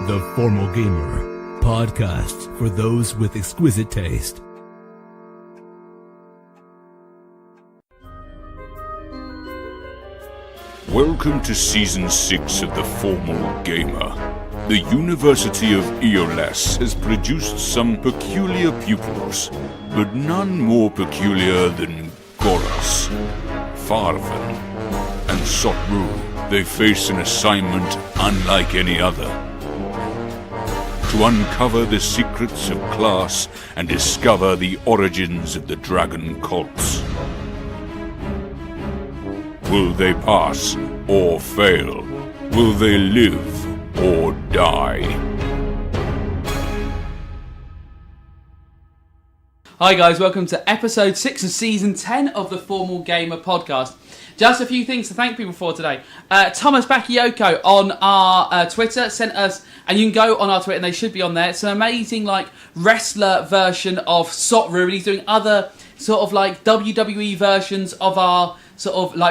The Formal Gamer, podcast for those with exquisite taste. Welcome to Season 6 of The Formal Gamer. The University of Eoless has produced some peculiar pupils, but none more peculiar than Goros, Farvan, and Sotru. They face an assignment unlike any other: to uncover the secrets of class and discover the origins of the dragon cults. Will they pass or fail? Will they live or die? Hi guys, welcome to episode 6 of season 10 of the Formal Gamer podcast. Just a few things to thank people for today. Thomas Bakayoko on our Twitter sent us, and you can go on our Twitter and they should be on there, it's an amazing wrestler version of Sotru, and he's doing other sort of WWE versions of our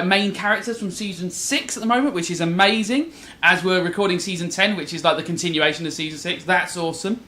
main characters from season 6 at the moment, which is amazing, as we're recording season 10, which is the continuation of season 6. That's awesome.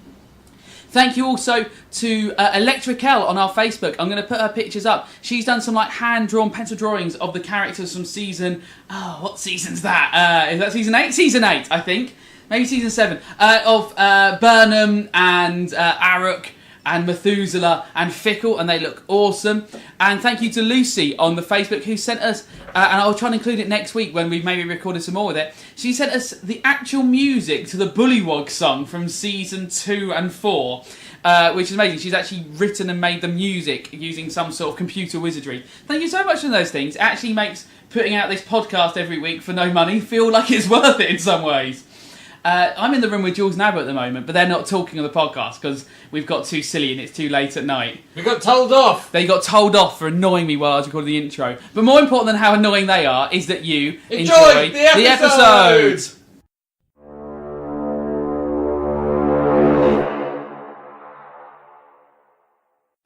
Thank you also to Electrical on our Facebook. I'm going to put her pictures up. She's done some hand-drawn pencil drawings of the characters from season... Oh, what season's that? Is that season 8? Season 8, I think. Maybe season 7. Of Burnham and Aruk and Methuselah and Fickle, and they look awesome. And thank you to Lucy on the Facebook, who sent us, and I'll try and include it next week when we've maybe recorded some more with it. She sent us the actual music to the Bullywog song from season 2 and 4, which is amazing. She's actually written and made the music using some sort of computer wizardry. Thank you so much for those things. It actually makes putting out this podcast every week for no money feel like it's worth it in some ways. I'm in the room with Jules and Abba at the moment, but they're not talking on the podcast because we've got too silly and it's too late at night. We got told off! They got told off for annoying me while I was recording the intro. But more important than how annoying they are is that you enjoy the episode!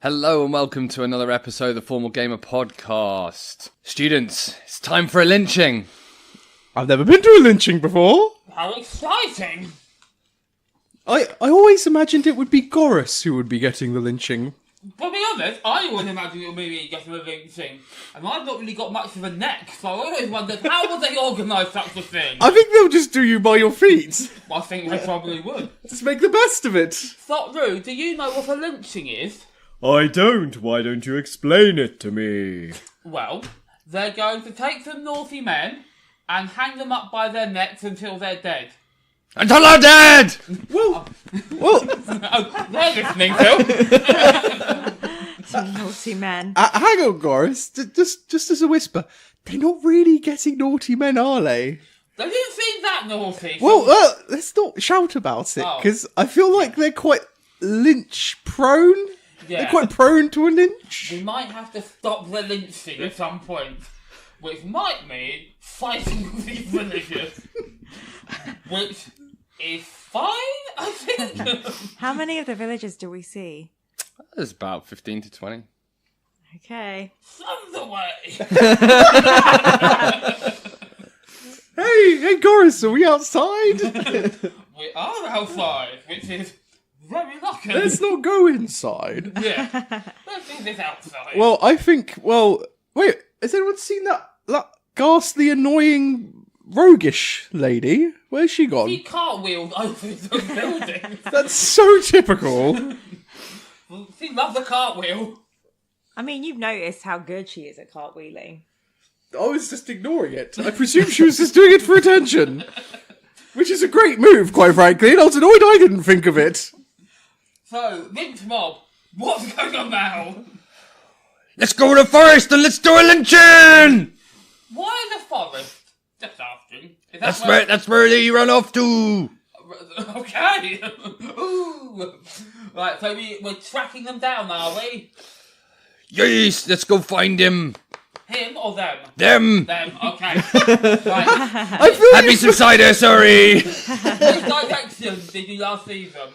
Hello and welcome to another episode of the Formal Gamer podcast. Students, it's time for a lynching. I've never been to a lynching before. How exciting! I always imagined it would be Goros who would be getting the lynching. To be honest, I always imagined it would be getting a lynching. And I've not really got much of a neck, so I always wondered how would they organise such a thing? I think they'll just do you by your feet. I think they probably would. Just make the best of it. Sotru, do you know what a lynching is? I don't. Why don't you explain it to me? Well, they're going to take some naughty men and hang them up by their necks until they're dead. Until they're dead! Well, Oh, they're listening too. Some naughty men. hang on, Goros. Just as a whisper, they're not really getting naughty men, are they? They didn't seem that naughty. Well, let's not shout about it, because I feel like they're quite lynch-prone. Yeah. They're quite prone to a lynch. We might have to stop the lynching at some point, which might mean fighting with these villagers, which is fine, I think. How many of the villagers do we see? There's about 15 to 20. Okay. Some's away. Hey, Goros, are we outside? We are outside, which is very lucky. Let's not go inside. Yeah, let's do this outside. Well, I think... wait, has anyone seen that ghastly, annoying, roguish lady? Where's she gone? He cartwheeled over the building. That's so typical. She loves a cartwheel. I mean, you've noticed how good she is at cartwheeling. I was just ignoring it. I presume she was just doing it for attention. Which is a great move, quite frankly, and I was annoyed I didn't think of it. So, lynch mob, what's going on now? Let's go to the forest and let's do a lynching! Why the forest? Just asking. Is That's where they run off to! Okay. Ooh. Right, so we're tracking them down, are we? Yes, let's go find him! Him or them? Them! Them, okay. Right. Had me some cider, sorry! Which direction did you last see them?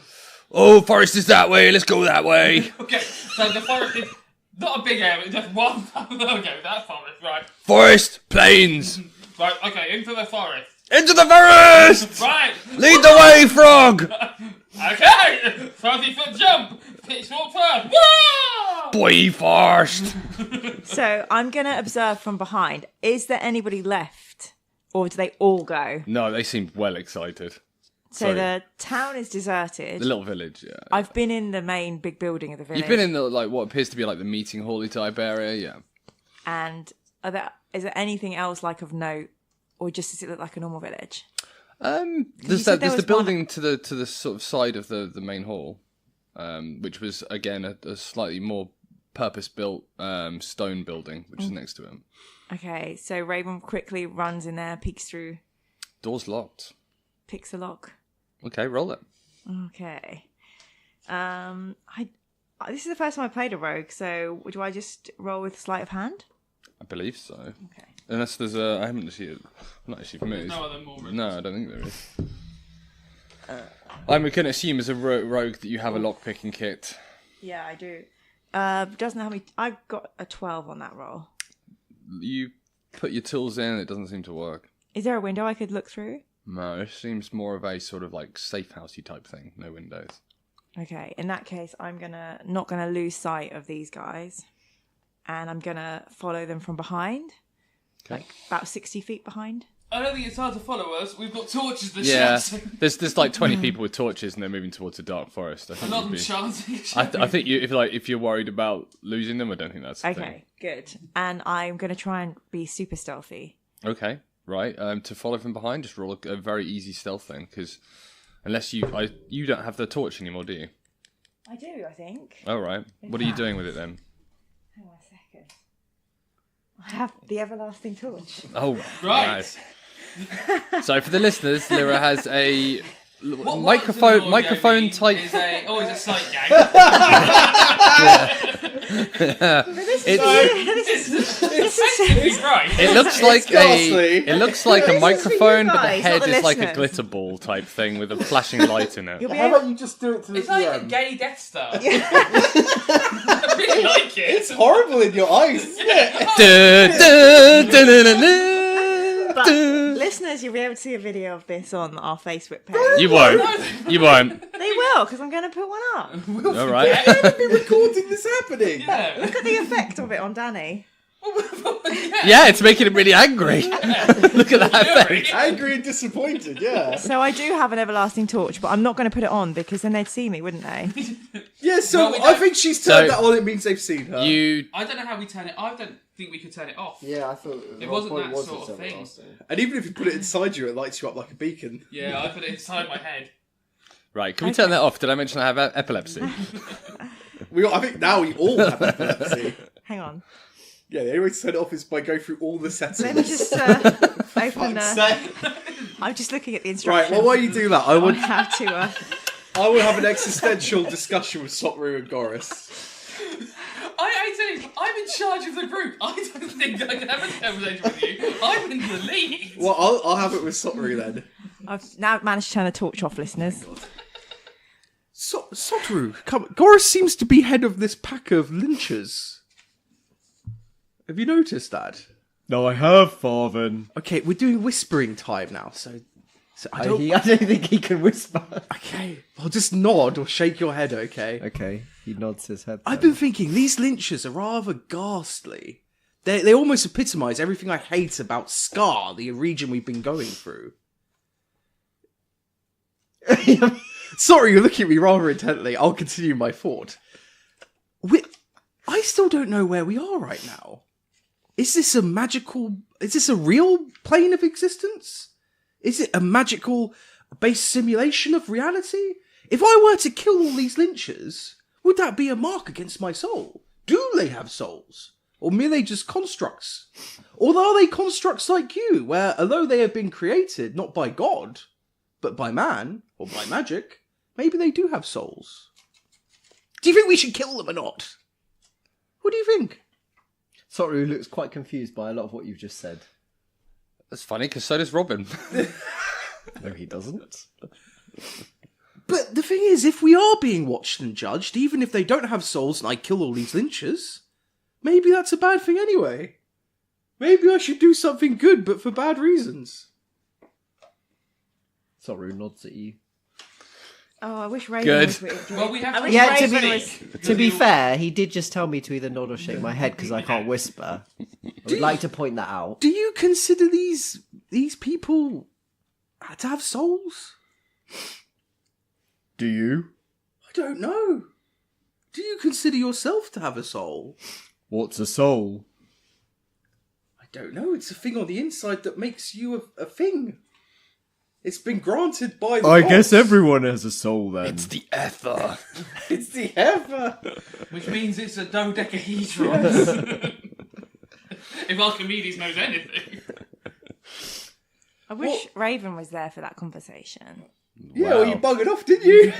Oh, forest is that way, let's go that way. Okay, so the forest is not a big area, just one. Okay, that's forest, right. Forest, plains. Right, okay, into the forest. Into the forest! Right. Lead the way, frog! Okay. 30-foot jump. Pitchfork first. Whoa! Boy first! So I'm going to observe from behind. Is there anybody left? Or do they all go? No, they seemed well excited. So the town is deserted. The little village, yeah. I've been in the main big building of the village. You've been in the what appears to be the meeting hall type area, yeah. And is there anything else of note? Or just does it look like a normal village? There's the building to the sort of side of the main hall, which was again a slightly more purpose-built stone building, which is next to him. Okay, so Raven quickly runs in there, peeks through, Door's locked. picks the lock. Okay, roll it. Okay. This is the first time I played a rogue, so do I just roll with sleight of hand? I believe so. Okay. Unless there's I haven't actually, not actually familiar. No other more. No, I don't think there is. I'm going to assume as a rogue that you have a lockpicking kit. Yeah, I do. Doesn't have me. I've got a 12 on that roll. You put your tools in, it doesn't seem to work. Is there a window I could look through? No, it seems more of a sort of safe housey type thing. No windows. Okay, in that case, I'm not gonna lose sight of these guys, and I'm gonna follow them from behind, about 60 feet behind. I don't think it's hard to follow us. We've got torches to Yeah, shout. there's 20 people with torches and they're moving towards a dark forest. I think Not you'd them be- chanting. I think if you're worried about losing them, I don't think that's the thing. Okay, good. And I'm gonna try and be super stealthy. Okay, right. To follow from behind, just roll a very easy stealth thing, because unless you don't have the torch anymore, do you? I do, I think. All right. What are you doing with it then? Hang on a second. I have the everlasting torch. Oh, Right. Nice. So for the listeners, Lyra has a What microphone type. Is a sight gag. It's right. It looks like ghastly. it looks like a This is for microphone, you but the guys, head not the is like a listeners. glitter ball type thing with a flashing light in it. You'll be How able... about you just do it to the It's like a DM? gay Death Star. I really like it. It's horrible in your eyes, isn't it? But listeners, you'll be able to see a video of this on our Facebook page. You won't. You won't. They will, because I'm going to put one up. All right. Be recording this happening. Yeah. Look at the effect of it on Danny. Yeah, it's making him really angry. Look at that face. Angry and disappointed, yeah. So I do have an everlasting torch, but I'm not going to put it on because then they'd see me, wouldn't they? Yeah, so No, we I don't. think she's turned So- that on, it means they've seen her. I don't know how we turn it. I don't think we could turn it off. Yeah, I thought It wasn't that sort of thing. And even if you put it inside you, it lights you up like a beacon. Yeah, I put it inside my head. Right, can we turn that off? Did I mention I have epilepsy? I think now we all have epilepsy. Hang on. Yeah, the only way to turn it off is by going through all the settings. Let me just open I'm just looking at the Right, instructions. well, while you do that, I on would how to... I will have an existential discussion with Sotru and Goris. I'm in charge of the group. I don't think I can have a conversation with you. I'm in the lead. Well, I'll have it with Sotru then. I've now managed to turn the torch off, listeners. Sotru, come. Goris seems to be head of this pack of lynchers. Have you noticed that? No, I have, Farven. Okay, we're doing whispering time now, so I don't. I don't think he can whisper. Okay, well, just nod or shake your head. Okay. Okay, he nods his head. I've been thinking these lynchers are rather ghastly. They almost epitomise everything I hate about Scar, the region we've been going through. Sorry, you're looking at me rather intently. I'll continue my thought. I still don't know where we are right now. Is this a real plane of existence? Is it a magical based simulation of reality? If I were to kill all these lynchers, would that be a mark against my soul? Do they have souls? Or merely just constructs? Or are they constructs like you, where although they have been created not by God, but by man, or by magic, maybe they do have souls? Do you think we should kill them or not? What do you think? Sotru looks quite confused by a lot of what you've just said. That's funny, because so does Robin. No, he doesn't. But the thing is, if we are being watched and judged, even if they don't have souls and I kill all these lynchers, maybe that's a bad thing anyway. Maybe I should do something good, but for bad reasons. Soru nods at you. Oh, I wish Raven Good. was with Well, we have I to wish Yeah, Raven was... to be fair, he did just tell me to either nod or shake my head because I can't whisper. I would like to point that out. Do you consider these people to have souls? Do you? I don't know. Do you consider yourself to have a soul? What's a soul? I don't know. It's a thing on the inside that makes you a thing. It's been granted by the I gods. guess everyone has a soul then. It's the ether. It's the ever. Which means it's a dodecahedron. If Archimedes knows anything. I wish Raven was there for that conversation. Yeah, well, you buggered off, didn't you?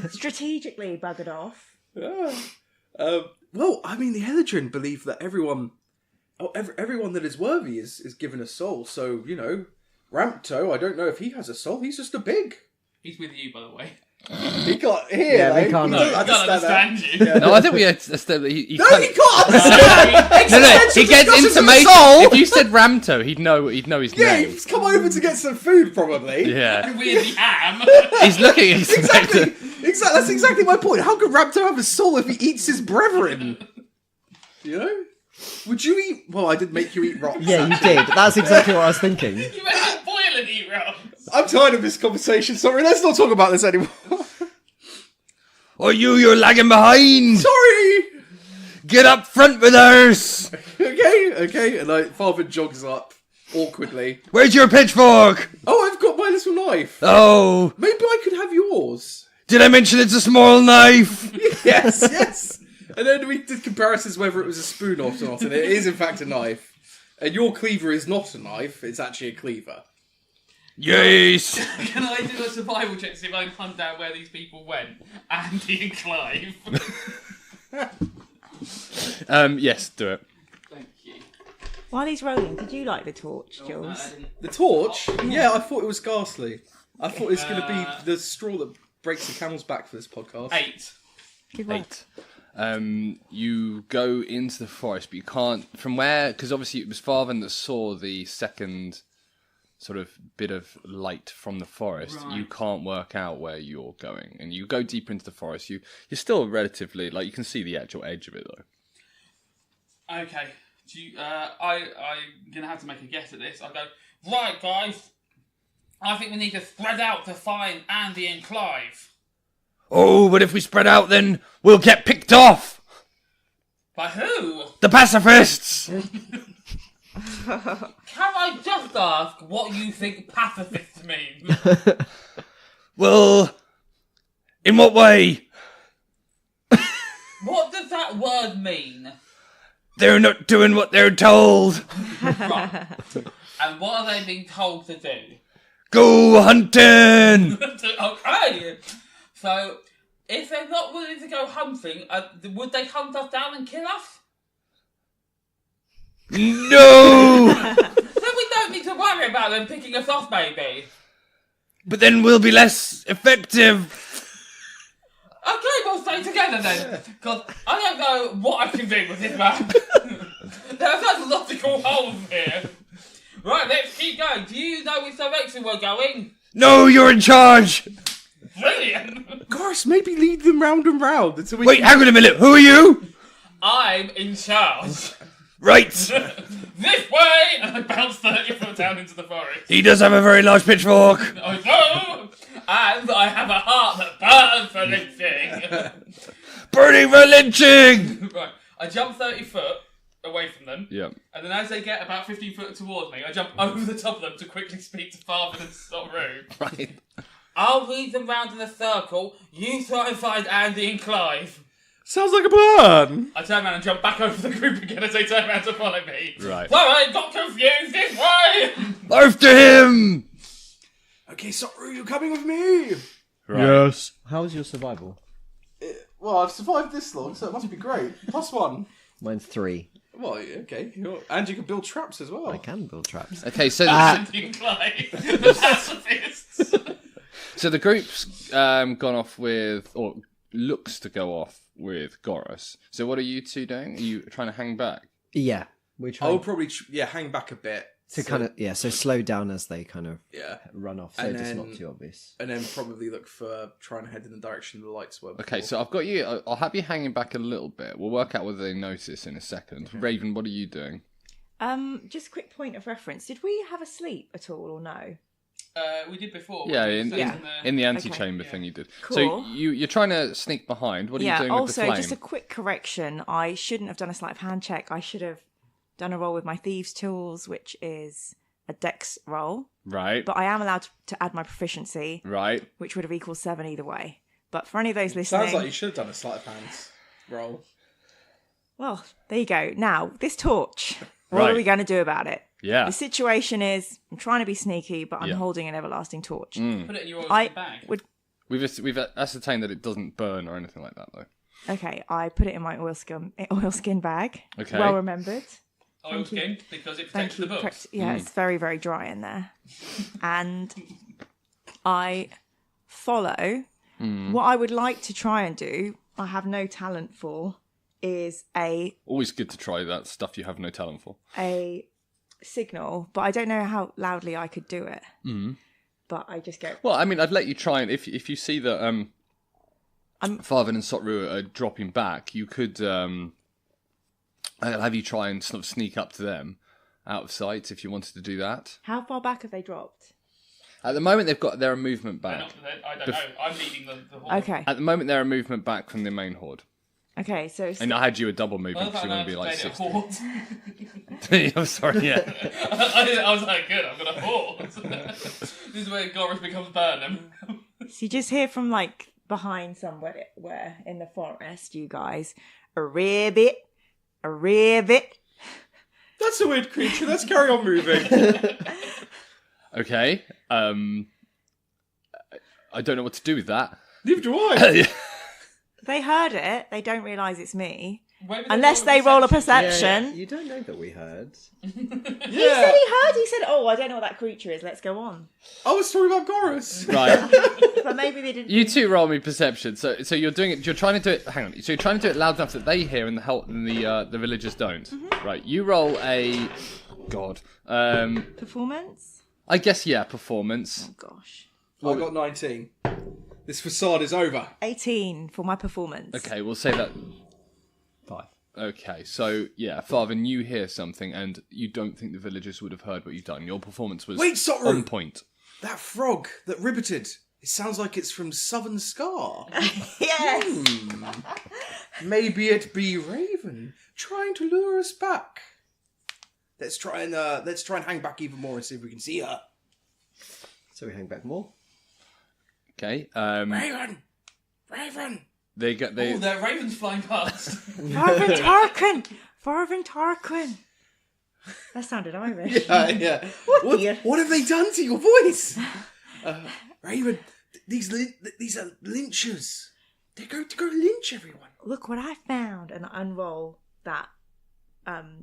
Strategically buggered off. Well, I mean, the Eladrin believe that everyone that is worthy is given a soul. So, Rampto, I don't know if he has a soul. He's just a big. He's with you, by the way. He got here. Yeah, we like, can't he know. doesn't I don't understand you. Yeah. No, I think we had he No, can't- he can't. No, he gets Discussions of intimation. soul. If you said Ramto, he'd know his Yeah, name. he's come over to get some food, probably. Yeah, And weirdly am. he's looking at Exactly. That's exactly my point. How could Raptor have a soul if he eats his brethren? Would you eat? Well, I did make you eat rocks. Yeah, you did. That's exactly what I was thinking. You made it boil and eat rocks. I'm tired of this conversation. Sorry, let's not talk about this anymore. Oh, you're lagging behind. Sorry. Get up front with us. Okay. And Father jogs up awkwardly. Where's your pitchfork? Oh, I've got my little knife. Oh, Maybe I could have yours. did I mention it's a small knife? Yes. And then we did comparisons whether it was a spoon or not, and it is in fact a knife. And your cleaver is not a knife; it's actually a cleaver. Yes. Can I do a survival check to see if I can hunt down where these people went? Andy and Clive. Yes, do it. Thank you. While he's rolling, did you like the torch, Jules? The torch? Yeah, I thought it was ghastly. I thought it was going to be the straw that breaks the camel's back for this podcast. 8. Good work. 8. You go into the forest, but you can't from where, because obviously it was Farvan that saw the second sort of bit of light from the forest. Right. You can't work out where you're going, and you go deeper into the forest. You're still relatively you can see the actual edge of it though. Okay. I'm going to have to make a guess at this. I'll go, right, guys. I think we need to spread out to find Andy and Clive. Oh, but if we spread out, then we'll get picked off. By who? The pacifists. Can I just ask what you think pacifists mean? Well, in what way? What does that word mean? They're not doing what they're told. Right. And what are they being told to do? Go hunting. Okay. So, if they're not willing to go hunting, would they hunt us down and kill us? No. Then we don't need to worry about them picking us off, maybe. But then we'll be less effective. Okay, we'll stay together then. Because I don't know what I can do with this map. There's logical holes here. Right, let's keep going. Do you know which direction we're going? No, you're in charge. Brilliant. Gosh, maybe lead them round and round until we Wait, hang on a minute. Who are you? I'm in charge. Right. This way! And I bounce 30 foot down into the forest. He does have a very large pitchfork. I know! And I have a heart that burns for lynching. Burning for lynching. Right, I jump 30 foot away from them. Yeah. And then as they get about 15 foot towards me, I jump over the top of them to quickly speak to Farvan and Soru. Right. I'll lead them round in a circle. You try and find Andy and Clive. Sounds like a plan. I turn around and jump back over the group again as they turn around to follow me. Right. Sorry, got confused. This way! After him. Okay, Soru, you're coming with me. Right. Yes. How's your survival? Well, I've survived this long, so it must be great. +1. Mine's 3. Well, okay. And you can build traps as well. I can build traps. Okay, so Andy and Clive, the pacifists. so the group's gone off with, or looks to go off with Goros. So what are you two doing? Are you trying to hang back? Yeah. We're trying. I'll probably hang back a bit To kind of so slow down as they kind of run off, so And it's then- not too obvious. And then probably look for trying to head in the direction the lights were. Okay, before. so I've got you. I'll have you hanging back a little bit. We'll work out whether they notice in a second. Raven, what are you doing? Just a quick point of reference. Did we have a sleep at all or no? We did before. Yeah, Wasn't in the antechamber Okay. thing you did. Cool. So you're trying to sneak behind. What are you doing with the also, flame? just a quick correction. I shouldn't have done a sleight of hand check. I should have done a roll with my thieves' tools, which is a dex roll. Right. But I am allowed to add my proficiency, Right. which would have equaled 7 either way. But for any of those listening... Sounds like you should have done a sleight of hand roll. Well, there you go. Now, this torch. What Right. are we going to do about it? Yeah. The situation is, I'm trying to be sneaky, but I'm Yeah. holding an everlasting torch. Put it in your I bag. would... We've ascertained that it doesn't burn or anything like that, though. Okay, I put it in my oilskin bag. Okay. Well remembered. Oilskin, because it Thank protects you. the books. Yeah, it's very, very dry in there. And I follow. What I would like to try and do, I have no talent for, is Always good to try that stuff you have no talent for. a signal, but I don't know how loudly I could do it. But I just go, Well, I mean, I'd let you try, and if you see that Farvin and Sotru are dropping back, you could I'll have you try and sort of sneak up to them out of sight if you wanted to do that. how far back have they dropped? At the moment, they've got their movement back. I don't know. I'm leading the horde. Okay. At the moment, they're a movement back from the main horde. Okay, so... And I had you a double movement I because you want to be like six. 60. I'm sorry, yeah. I was like, good, I've got a horde. This is where Goris becomes Burnham. So you just hear from, like, behind somewhere where in the forest, you guys, a ribbit. That's a weird creature. Let's carry on moving. Okay. I don't know what to do with that. Neither do I. They heard it. They don't realise it's me. Maybe Unless they roll a perception. You don't know that we heard. He said he heard. He said, oh, I don't know what that creature is. Let's go on. I was talking about Goris. Right. But maybe they didn't... You two roll me perception. So you're doing it. You're trying to do it. Hang on. So you're trying to do it loud enough that they hear and the villagers don't. Mm-hmm. Right. You roll a. God. Performance? I guess performance. Oh, gosh. I got 19. This facade is over. 18 for my performance. Okay, we'll say that. 5. Okay, so Farvin, you hear something, and you don't think the villagers would have heard what you've done. Your performance was Wait, Sotru! on point. That frog that ribbited. It sounds like it's from Southern Scar. Yes! Maybe it be Raven trying to lure us back. Let's try and hang back even more and see if we can see her. So we hang back more. Okay. Raven. They get they. Oh, there are ravens flying past. Farvin Tarquin! That sounded Irish. Yeah. What have they done to your voice? Raven, these are lynchers. They're going to go lynch everyone. Look what I found. And I unroll that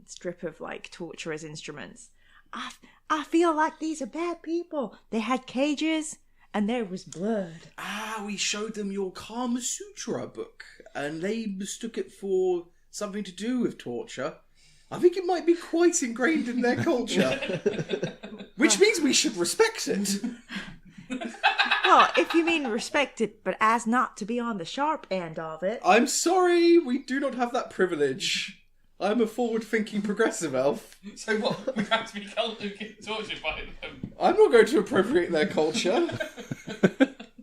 strip of, like, torturer's instruments. I feel like these are bad people. They had cages and there was blood. We showed them your Kama Sutra book, and they mistook it for something to do with torture. I think it might be quite ingrained in their culture. Which means we should respect it. Well, if you mean respect it, but as not to be on the sharp end of it. I'm sorry, we do not have that privilege. I'm a forward-thinking progressive elf. So what? We have to be tortured by them. I'm not going to appropriate their culture.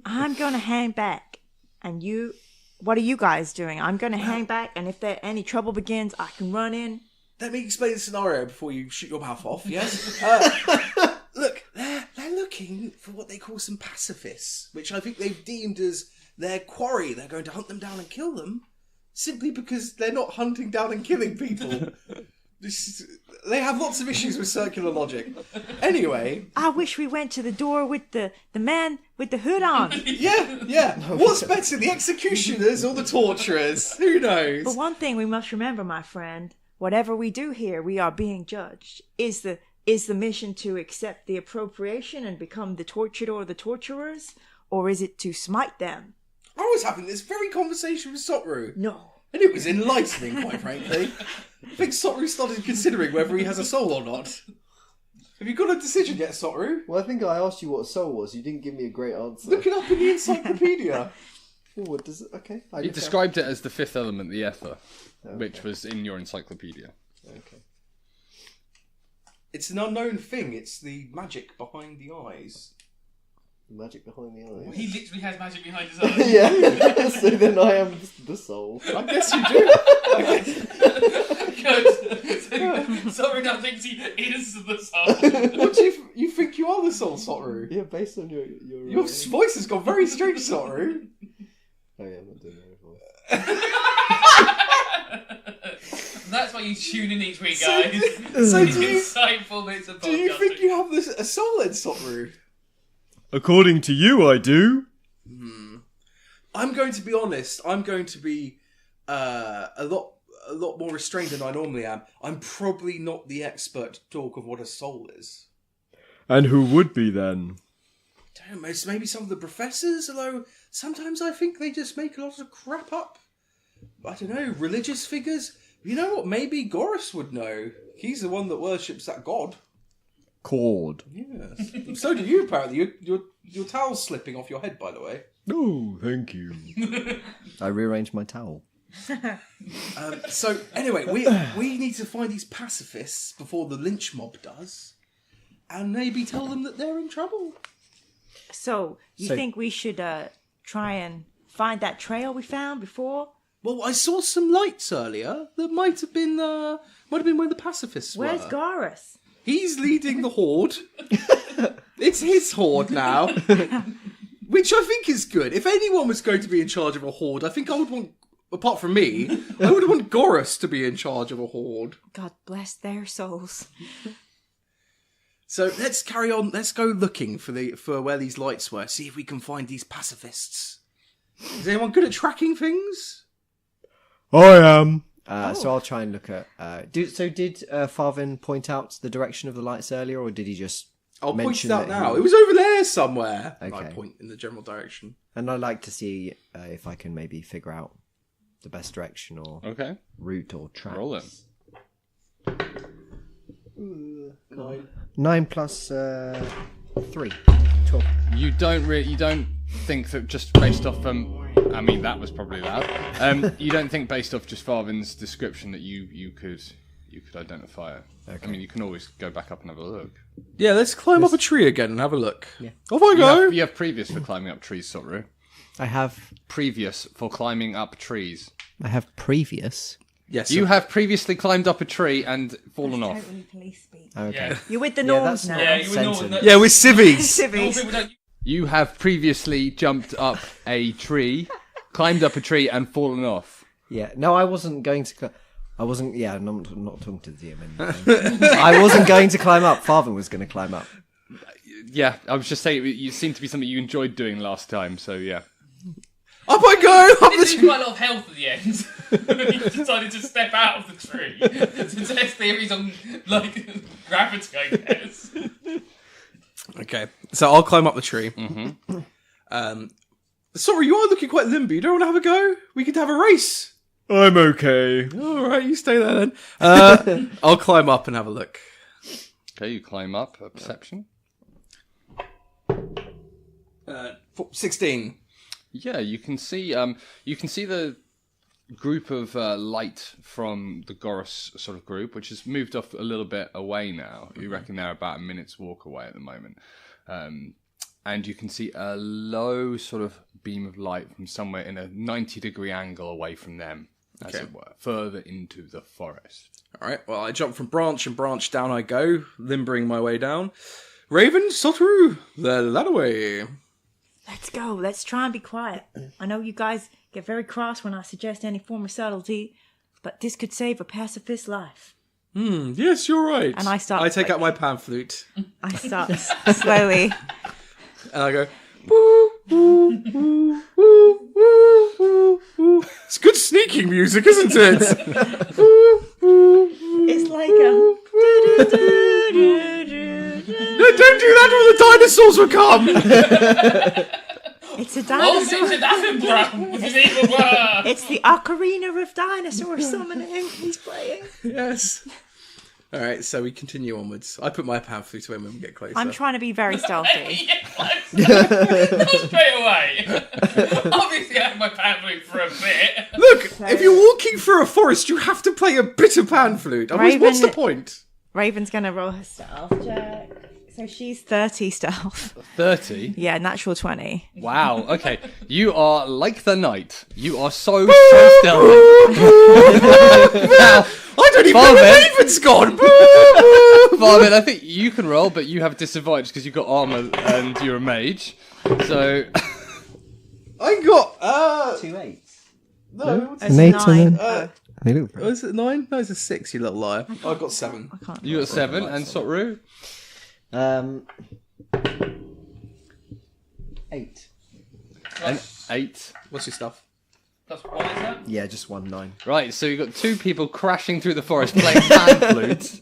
I'm going to hang back. And you... What are you guys doing? I'm going to hang back, and if there any trouble begins, I can run in. Let me explain the scenario before you shoot your mouth off, yes? Look, they're looking for what they call some pacifists, which I think they've deemed as their quarry. They're going to hunt them down and kill them, simply because they're not hunting down and killing people. They have lots of issues with circular logic. Anyway. I wish we went to the door with the man with the hood on. Yeah. What's better, the executioners or the torturers? Who knows? But one thing we must remember, my friend, whatever we do here, we are being judged. Is the mission to accept the appropriation and become the tortured or the torturers? Or is it to smite them? I was having this very conversation with Sotru. No. And it was enlightening, quite frankly. I think Sotru started considering whether he has a soul or not. Have you got a decision yet, Sotaru? Well, I think I asked you what a soul was. You didn't give me a great answer. Look it up in the encyclopedia. Oh, what does it? Okay. You described it as the fifth element, the ether, which was in your encyclopedia. Okay. It's an unknown thing. It's the magic behind the eyes. Magic behind the eyes. He literally has magic behind his eyes. Yeah. So then I am the soul. I guess you do. Good. Sotaru now thinks he is the soul. What do you think you are the soul, Sotaru? Yeah, based on your Your voice has gone very strange, Sotaru. Oh yeah, I'm not doing my voice. That's why you tune in each week, guys. So These do you, insightful bits of do you podcasting. think you have a soul then, Sotaru? According to you, I do. I'm going to be honest. I'm going to be a lot more restrained than I normally am. I'm probably not the expert to talk of what a soul is. And who would be then? I don't know, maybe some of the professors, although sometimes I think they just make a lot of crap up. I don't know, religious figures. You know what? Maybe Gorus would know. He's the one that worships that god. Cord. Yes. So do you, apparently. Your towel's slipping off your head, by the way. Oh, thank you. I rearranged my towel. So anyway, we need to find these pacifists before the lynch mob does, and maybe tell them that they're in trouble. So, you think we should try and find that trail we found before? Well, I saw some lights earlier. That might have been where the pacifists were. Where's Garrus? He's leading the horde. It's his horde now, which I think is good. If anyone was going to be in charge of a horde, I think I would want, apart from me, I would want Gorus to be in charge of a horde. God bless their souls. So let's carry on. Let's go looking for where these lights were. See if we can find these pacifists. Is anyone good at tracking things? I am. So I'll try and look at. Did Farvin point out the direction of the lights earlier, or did he just? I'll point mention it out that now. he- It was over there somewhere. Okay. And I point in the general direction. And I'd like to see if I can maybe figure out the best direction or Okay, route or track. roll it. 9 plus 3. 12. You don't think that just based off I mean that was probably loud. You don't think based off just Farvin's description that you could identify it. Okay. I mean you can always go back up and have a look. Yeah, let's climb up a tree again and have a look. Yeah. Off I go. You have previous for climbing up trees, Sotaru. I have Previous for climbing up trees. previous. Yes. You have previously climbed up a tree and fallen off. Totally police speak. Okay. Yeah. You're with the Yeah, norms that's now. not- Yeah, you were Sentence. normal. Yeah, we're civvies. Civvies. People don't. You have previously jumped up a tree, climbed up a tree and fallen off. Yeah. No, I wasn't going to. I wasn't. Yeah, I'm not talking to the DM anymore. I wasn't going to climb up. Farvin was going to climb up. Yeah, I was just saying you seemed to be something you enjoyed doing last time, so yeah. Up I go. Up He the did tree. quite a lot of health at the end. He decided to step out of the tree to test theories on gravity, I guess. Okay, so I'll climb up the tree. Mm-hmm. Sorry, you are looking quite limber. You don't want to have a go? We could have a race. I'm okay. All right, you stay there then. I'll climb up and have a look. Okay, you climb up. A perception. 16. Yeah, you can see the group of light from the Gorus sort of group, which has moved off a little bit away now. You reckon they're about a minute's walk away at the moment. And you can see a low sort of beam of light from somewhere in a 90-degree angle away from them, as it were, further into the forest. All right, well, I jump from branch and branch down I go, limbering my way down. Raven, Sotaru, that away. Let's go. Let's try and be quiet. I know you guys get very cross when I suggest any form of subtlety, but this could save a pacifist's life. Yes, you're right. And I take out my pan flute. I start slowly. And I go, woo, woo, woo, woo, woo, woo, woo. It's good sneaking music, isn't it? Woo, woo, woo, It's like woo, woo. No, don't do that or the dinosaurs will come. It's a Oh, dinosaur. it's nothing, bro. Which is even worse. It's the Ocarina of Dinosaur summoning he's playing. Yes. All right, so we continue onwards. I put my pan flute away when we get closer. I'm trying to be very stealthy. Not straight away. Obviously, I have my pan flute for a bit. Look, if you're walking through a forest, you have to play a bit of pan flute. Otherwise, what's the point? Raven's going to roll her stealth check. So she's 30 stealth. 30? Yeah, natural 20. Wow, okay. You are like the knight. You are so stealthy. I don't even know where Raven's gone. Marvin, I think you can roll, but you have disadvantage because you've got armour and you're a mage. So... I got... 2 8s. No, It's 9. was it 9? No, it's a 6, you little liar. I got 7. I can't. You got 7, and Sotru? 8. And 8. What's your stuff? That's what is that? Yeah, just 1 9. Right, so you've got 2 people crashing through the forest playing pan flutes,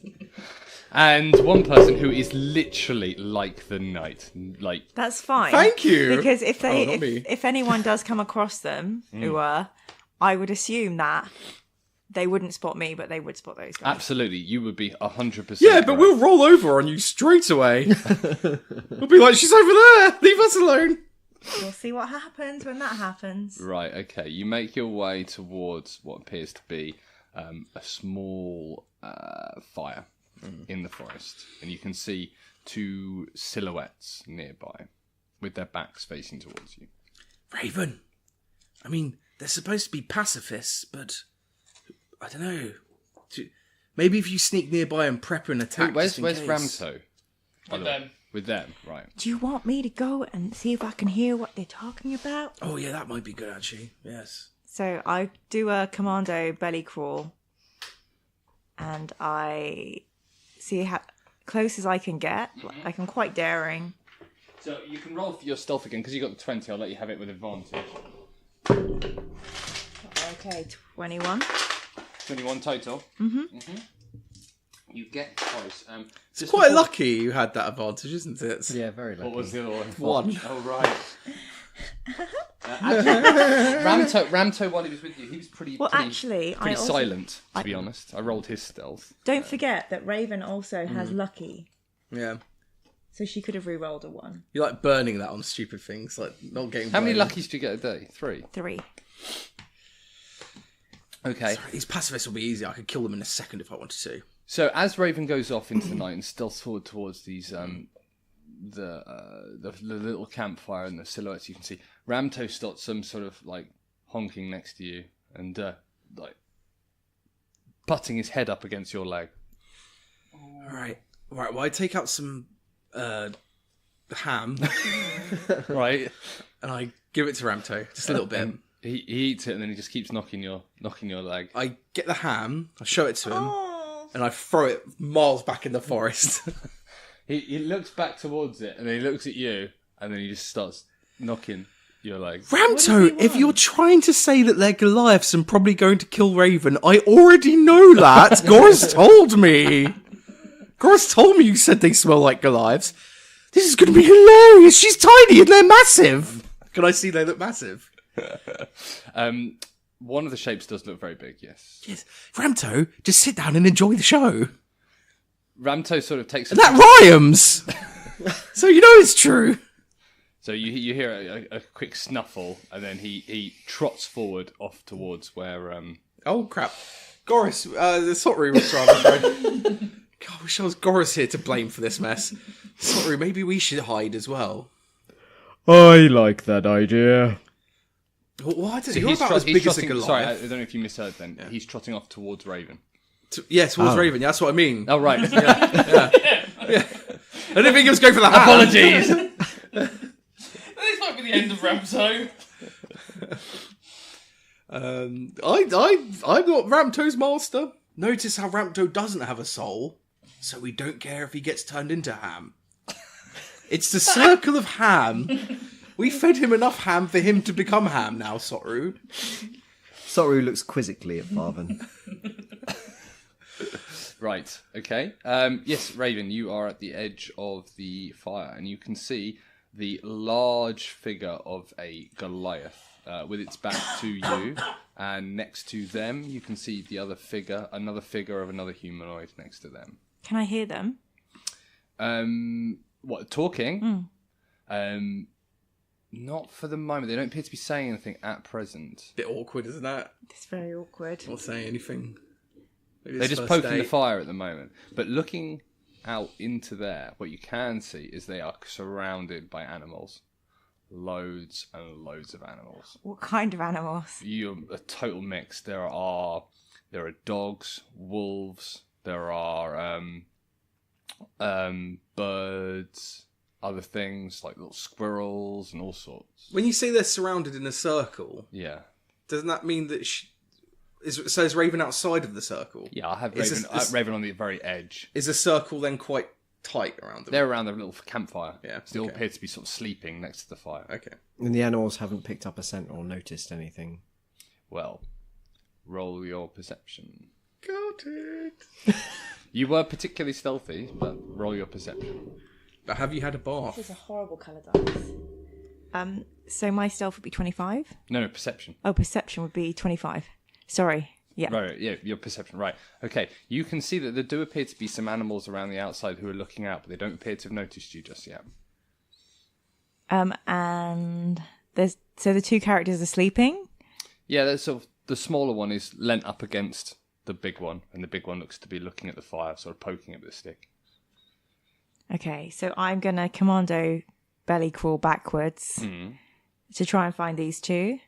and 1 person who is literally like the knight. Like, That's fine. Thank you. Because if they, not me. if anyone does come across them, I would assume that they wouldn't spot me, but they would spot those guys. absolutely, you would be 100%. Yeah, but we'll roll over on you straight away. We'll be like, she's over there. Leave us alone. We'll see what happens when that happens. Right, okay. You make your way towards what appears to be a small fire in the forest, and you can see 2 silhouettes nearby with their backs facing towards you. Raven. I mean, they're supposed to be pacifists, but I don't know. Maybe if you sneak nearby and prep an attack. Where's just in case. Ramto? With them. With them, right. Do you want me to go and see if I can hear what they're talking about? Oh yeah, that might be good actually. Yes. So I do a commando belly crawl, and I see how close as I can get. Like I'm quite daring. So you can roll for your stealth again, because you got the 20, I'll let you have it with advantage. Okay, 21. 21 total. Mm-hmm. You get close. It's quite lucky you had that advantage, isn't it? Yeah, very lucky. What was the other one? 1. Oh, right. Ramto, while he was with you, he was pretty silent, to be honest. I rolled his stealth. Don't forget that Raven also has lucky, Yeah. so she could have re-rolled a 1. You like burning that on stupid things, like not getting. How many blown. luckies do you get a day? 3. 3. Okay. Sorry, these pacifists will be easy. I could kill them in a second if I wanted to. So as Raven goes off into the night and stealths forward towards these the little campfire and the silhouettes you can see, Ramto starts some sort of like honking next to you and like butting his head up against your leg. All right. Well, I take out some ham Right. and I give it to Ramto just a little bit. He eats it and then he just keeps knocking your leg. I get the ham, I show it to him, and I throw it miles back in the forest. He looks back towards it and then he looks at you and then he just starts knocking your leg. Ramto, if you're trying to say that they're Goliaths and probably going to kill Raven, I already know that. Gora's told me. Gora's told me you said they smell like Goliaths. This is going to be hilarious. She's tiny and they're massive. Can I see they look massive? One of the shapes does look very big, yes. Yes. Ramto, just sit down and enjoy the show. Ramto sort of takes... That rhymes! So you know it's true. So you hear a quick snuffle, and then he trots forward off towards where... Oh, crap. Goris, the Sotru was rather God, I wish I was Goris here to blame for this mess. Sotru, maybe we should hide as well. I like that idea. What? So You're about as big as a Goliath. Sorry, I don't know if you misheard then. Yeah. He's trotting off towards Raven. Towards Raven, yeah, that's what I mean. Oh, right. Yeah. I didn't think he was going for the hat. Apologies. This might be the end of Ramto. I'm not Ramto's master. Notice how Ramto doesn't have a soul, so we don't care if he gets turned into ham. It's the circle of ham. We fed him enough ham for him to become ham now, Sotru. Sotru looks quizzically at Farven. Right, okay. Yes, Raven, you are at the edge of the fire, and you can see the large figure of a Goliath with its back to you, and next to them you can see another figure of another humanoid next to them. Can I hear them? What, talking? Not for the moment. They don't appear to be saying anything at present. Bit awkward, isn't that? It's very awkward. Not saying anything. Maybe They're it's just first poking the date. fire at the moment. But looking out into there, what you can see is they are surrounded by animals. Loads and loads of animals. What kind of animals? You're a total mix. There are dogs, wolves. There are birds, other things like little squirrels and all sorts. When you say they're surrounded in a circle, Yeah. doesn't that mean that is Raven outside of the circle? Yeah, I have Is Raven on the very edge. Is the circle then quite tight around them? They're around the little campfire. Yeah, So they all okay. appear to be sort of sleeping next to the fire. Okay. And the animals haven't picked up a scent or noticed anything. Well, roll your perception. Got it. You were particularly stealthy, but roll your perception. But have you had a bath? This is a horrible colour dice. So my stealth would be 25. No, perception. Oh, perception would be 25. Sorry. Yeah. Right, yeah, your perception. Right. Okay, you can see that there do appear to be some animals around the outside who are looking out, but they don't appear to have noticed you just yet. And so the two characters are sleeping. Yeah, there's sort of, the smaller one is leant up against the big one, and the big one looks to be looking at the fire, sort of poking it with a stick. Okay, so I'm gonna commando belly crawl backwards to try and find these two.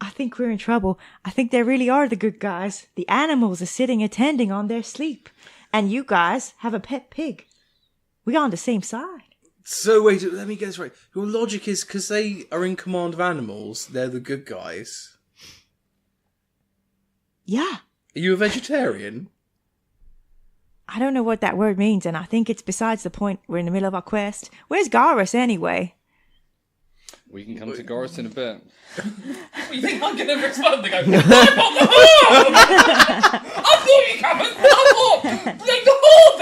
I think we're in trouble. I think they really are the good guys. The animals are sitting attending on their sleep, and you guys have a pet pig. We're on the same side. So wait, let me get this right. Your logic is because they are in command of animals, they're the good guys. Yeah. Are you a vegetarian? I don't know what that word means, and I think it's besides the point. We're in the middle of our quest. Where's Garrus anyway? We can come to Goris in a bit. You think I'm going to respond to go, I'm on the horn! I thought you coming! Bring the horn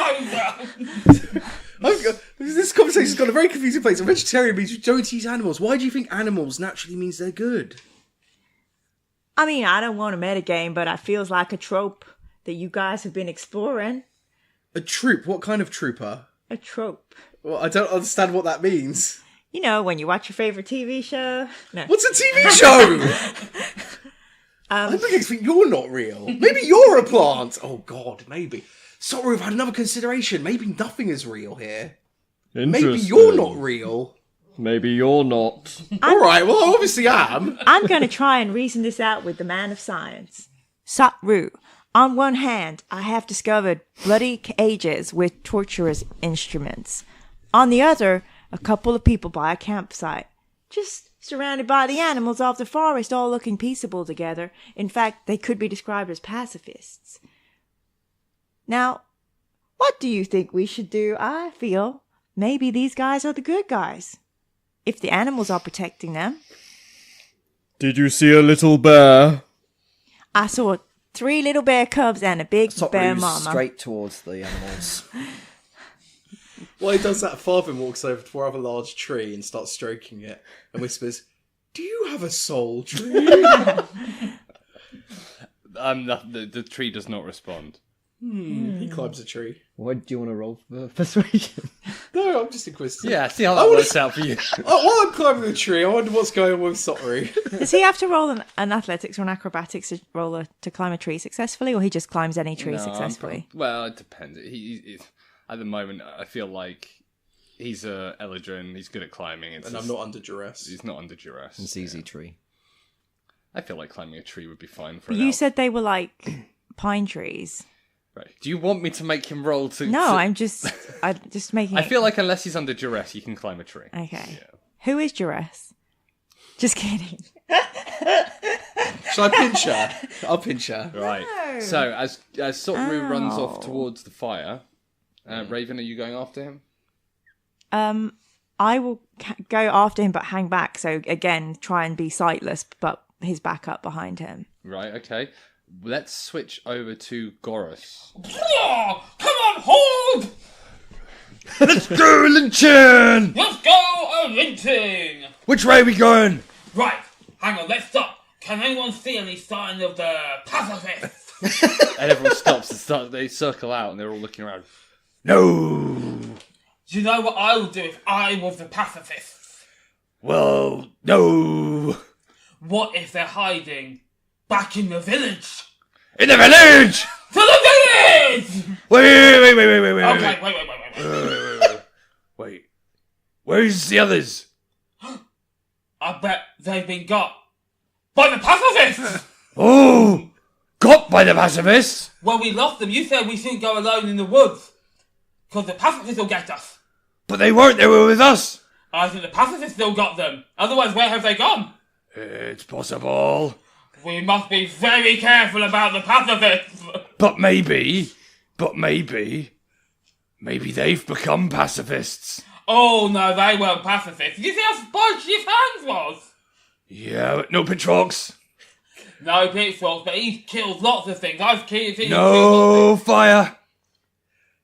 over! This conversation's got a very confusing place. A vegetarian means you don't eat animals. Why do you think animals naturally means they're good? I mean, I don't want a metagame, but it feels like a trope that you guys have been exploring. A troop? What kind of trooper? A trope. Well, I don't understand what that means. You know, when you watch your favorite TV show. No. What's a TV show? I'm beginning to think you're not real. Maybe you're a plant. Oh, God, maybe. Sorry, we've had another consideration. Maybe nothing is real here. Maybe you're not real. Maybe you're not. All right, well, I obviously am. I'm going to try and reason this out with the man of science. Satru. On one hand, I have discovered bloody cages with torturous instruments. On the other, a couple of people by a campsite, just surrounded by the animals of the forest, all looking peaceable together. In fact, they could be described as pacifists. Now, what do you think we should do? I feel maybe these guys are the good guys, if the animals are protecting them. Did you see a little bear? I saw 3 little bear cubs and a big bear Sotru's mama. straight towards the animals. While he does that, Farvin walks over to a rather large tree and starts stroking it and whispers, "Do you have a soul tree?" The tree does not respond. He climbs a tree. What do you want to roll for persuasion? No, I'm just inquisitive. Yeah, see how that works out for you. While I'm climbing the tree, I wonder what's going on with Sotru. Does he have to roll an athletics or an acrobatics to climb a tree successfully, or he just climbs any tree No, successfully? Well, it depends. He at the moment, I feel like he's a Eladrin. He's good at climbing. And I'm not under duress. He's not under duress. It's easy tree. I feel like climbing a tree would be fine for But an you elf. said they were like pine trees. Right. Do you want me to make him roll to... No, to- I'm just making. I feel like unless he's under duress, he can climb a tree. Okay. Who is Duress? Just kidding. Shall I pinch her? I'll pinch her. Right. So, as Sotru runs off towards the fire, Raven, are you going after him? I will go after him, but hang back. So again, try and be sightless, but his back up behind him. Right, okay. Let's switch over to Goris. Oh, come on, hold! Let's go, Lynchin! Let's go a-linting! Which way are we going? Right, Hang on, let's stop. Can anyone see any sign of the pacifists? And everyone stops and they circle out and they're all looking around. No. Do you know what I would do if I was the pacifists? Well, no. What if they're hiding back in the village? In the village! To the village! Wait. Okay, wait. Wait. Where's the others? I bet they've been got by the pacifists! Oh! Got by the pacifists? Well, we lost them. You said we shouldn't go alone in the woods. Because the pacifists will get us. But they weren't, they were with us. I think the pacifists still got them. Otherwise, where have they gone? It's possible. We must be very careful about the pacifists. But maybe they've become pacifists. Oh, no, they weren't pacifists. You see how spongy his hands was? Yeah, but no pitchforks. No pitchforks, but he's killed lots of things. I've killed him. No fire.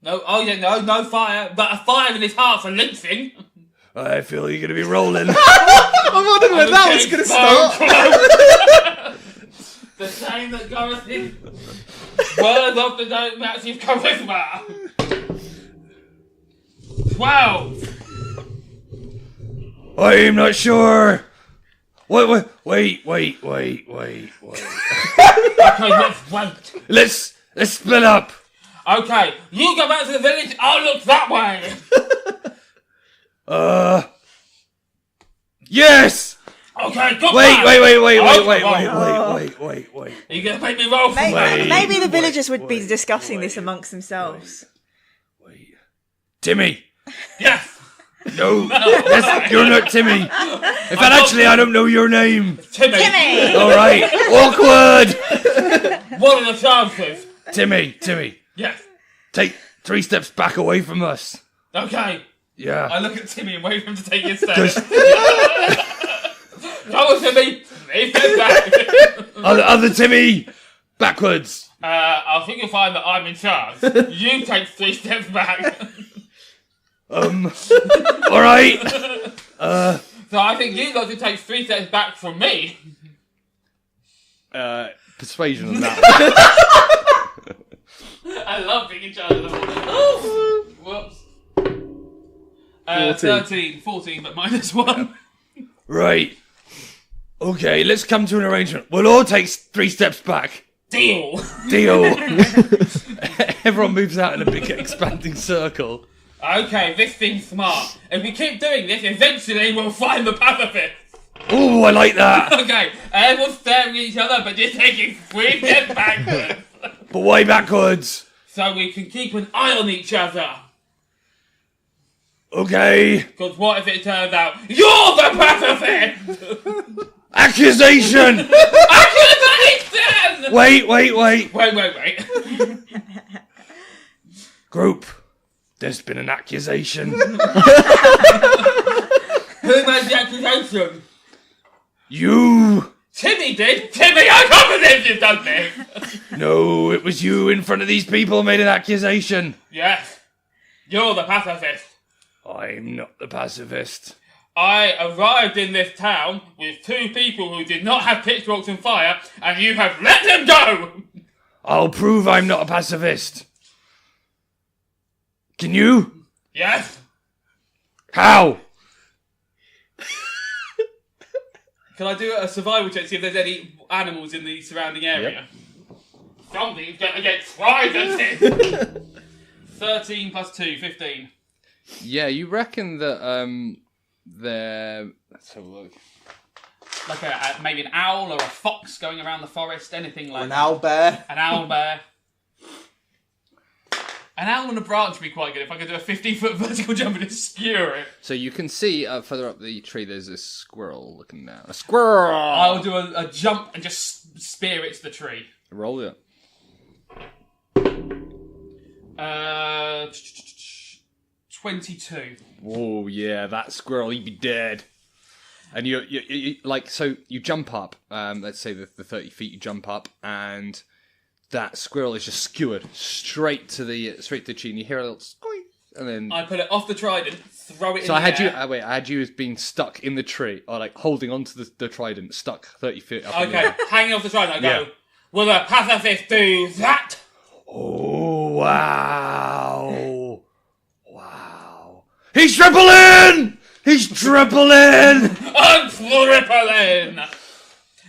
No fire. But a fire in his heart's a lynching. I feel you're going to be rolling. I wondered when that was going to start. The same that goeth in. Word of the don't match his charisma. 12. I'm not sure. Wait. Okay, let's wait. Let's split up. Okay, you go back to the village, I'll look that way. Yes. Okay, good. Wait. Are you gonna make me roll for Maybe the villagers would be discussing this amongst themselves. Wait. Timmy. Yes. No, you're not Timmy. In fact, actually, I don't know your name. Timmy. All right. Awkward. What are the chances? Timmy. Yes. Take 3 steps back away from us. Okay. Yeah. I look at Timmy and wait for him to take his steps. Come on, Timmy. 3 steps back. Other Timmy. Backwards. I think you'll find that I'm in charge. You take 3 steps back. All right. So I think you got to take 3 steps back from me. Persuasion on that. I love being in charge of them. Oh, whoops. 14, but -1. Right. Okay, let's come to an arrangement. We'll all take 3 steps back. Deal. Everyone moves out in a big expanding circle. Okay, this seems smart. If we keep doing this, eventually we'll find the pacifists. Oh, I like that. Okay, everyone's staring at each other, but just taking 3 steps backwards. But why backwards? So we can keep an eye on each other. Okay. Because what if it turns out you're the pacifist? Accusation! Accusation! Wait. Group, there's been an accusation. Who made the accusation? You. Timmy did? Timmy, I can't believe you've done this! No, it was you in front of these people made an accusation. Yes, you're the pacifist. I'm not the pacifist. I arrived in this town with 2 people who did not have pitchforks and fire, and you have let them go! I'll prove I'm not a pacifist. Can you? Yes. How? Can I do a survival check to see if there's any animals in the surrounding area? Yep. Something's going to get tried at it! 13 plus 2, 15. Yeah, you reckon that they're... Let's have a look. Like maybe an owl or a fox going around the forest, anything like An owlbear. An owlbear. An owl on a branch would be quite good if I could do a 50-foot vertical jump and just skewer it. So you can see further up the tree there's a squirrel looking down. A squirrel! I'll do a jump and just spear it to the tree. Roll it. 22. Oh yeah, that squirrel, he'd be dead. And you like, so you jump up, let's say the 30 feet you jump up, and that squirrel is just skewered straight to the tree, and you hear a little squeak, and then I put it off the trident, throw it so in I the had you. air. Wait, I had you as being stuck in the tree, or like holding onto the trident, stuck 30 feet up. In the Okay, air. hanging off the trident, I go, Yeah. will a pacifist do that? Oh wow! Wow! He's tripling! He's tripling! I'm tripling!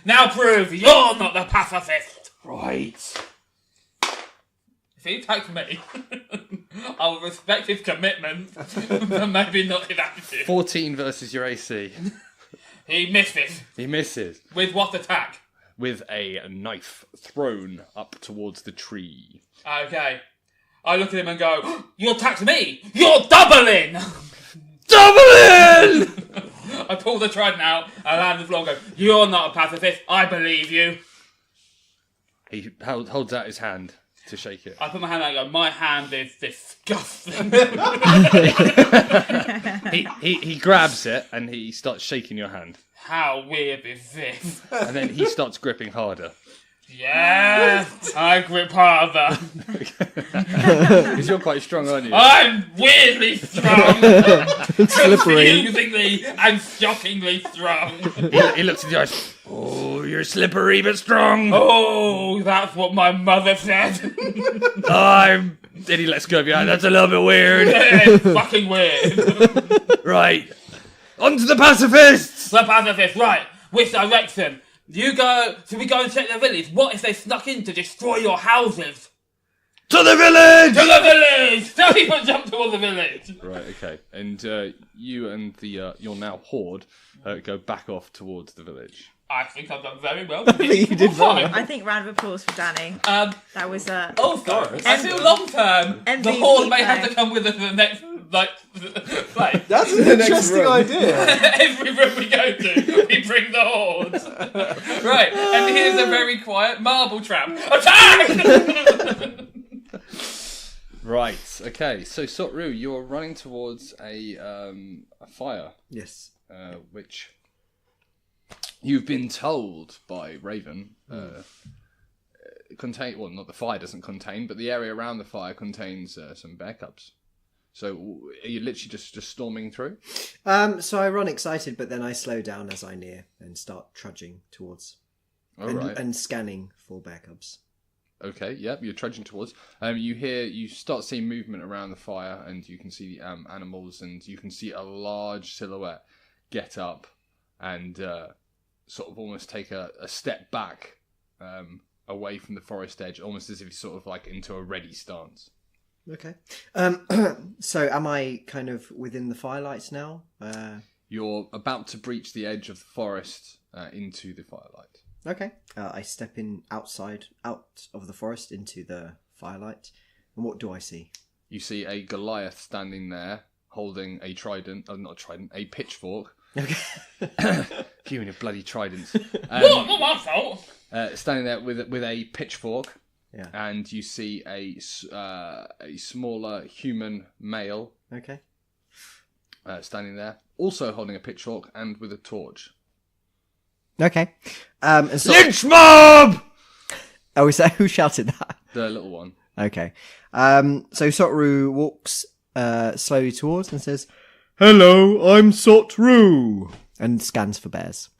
Now prove you're not the pacifist! Right. If he attacks me, I'll respect his commitment, but maybe not his attitude. 14 versus your AC. He misses. He misses With what attack? with a knife thrown up towards the tree. Okay. I look at him and go, you attacked me! You're doubling! Doubling! I pull the trident out, I land on the floor and go, you're not a pacifist, I believe you. He holds out his hand to shake it. I put my hand out and go, my hand is disgusting. He grabs it and he starts shaking your hand. How weird is this? And then he starts gripping harder. Yes, I grip harder. Because you're quite strong, aren't you? I'm weirdly strong. Slippery. Confusingly and shockingly strong. He looks at you eyes. Oh, you're slippery but strong. Oh, that's what my mother said. Then he lets go of your hand. That's a little bit weird. It's fucking weird. Right. On to the pacifists! The pacifist, right, which direction? You go, should we go and check the village? What if they snuck in to destroy your houses? To the village! To the village! So people jump towards the village. Right, okay. And you and the your now horde go back off towards the village. I think I've done very well. I think you did well. I think round of applause for Danny. That was Also, I feel long term, the MVP horde may have play. to come with us to the next, play. That's an interesting idea. Every room we go to, we bring the horde. Right, and here's a very quiet marble trap. Attack! Right, okay. So, Sotru, you're running towards a fire, Yes. which you've been told by Raven contain. Well, not the fire doesn't contain, but the area around the fire contains some bear cubs. So, are you literally just storming through? So I run excited, but then I slow down as I near and start trudging towards and scanning for bear cubs. Okay, yep, you're trudging towards. You start seeing movement around the fire, and you can see the animals, and you can see a large silhouette get up and sort of almost take a step back away from the forest edge, almost as if he's sort of like into a ready stance. Okay. So am I kind of within the firelight now? You're about to breach the edge of the forest into the firelight. Okay. I step out of the forest into the firelight. And what do I see? You see a Goliath standing there, holding a trident, not a trident, a pitchfork. Okay. You and your bloody tridents. What? Not my fault. Standing there with a pitchfork. Yeah. And you see a smaller human male Okay. standing there, also holding a pitchfork and with a torch. Okay. And so, Lynch mob! oh, is that who shouted that? The little one. Okay. So Sotru walks slowly towards and says, Hello, I'm Sotru. and scans for bears.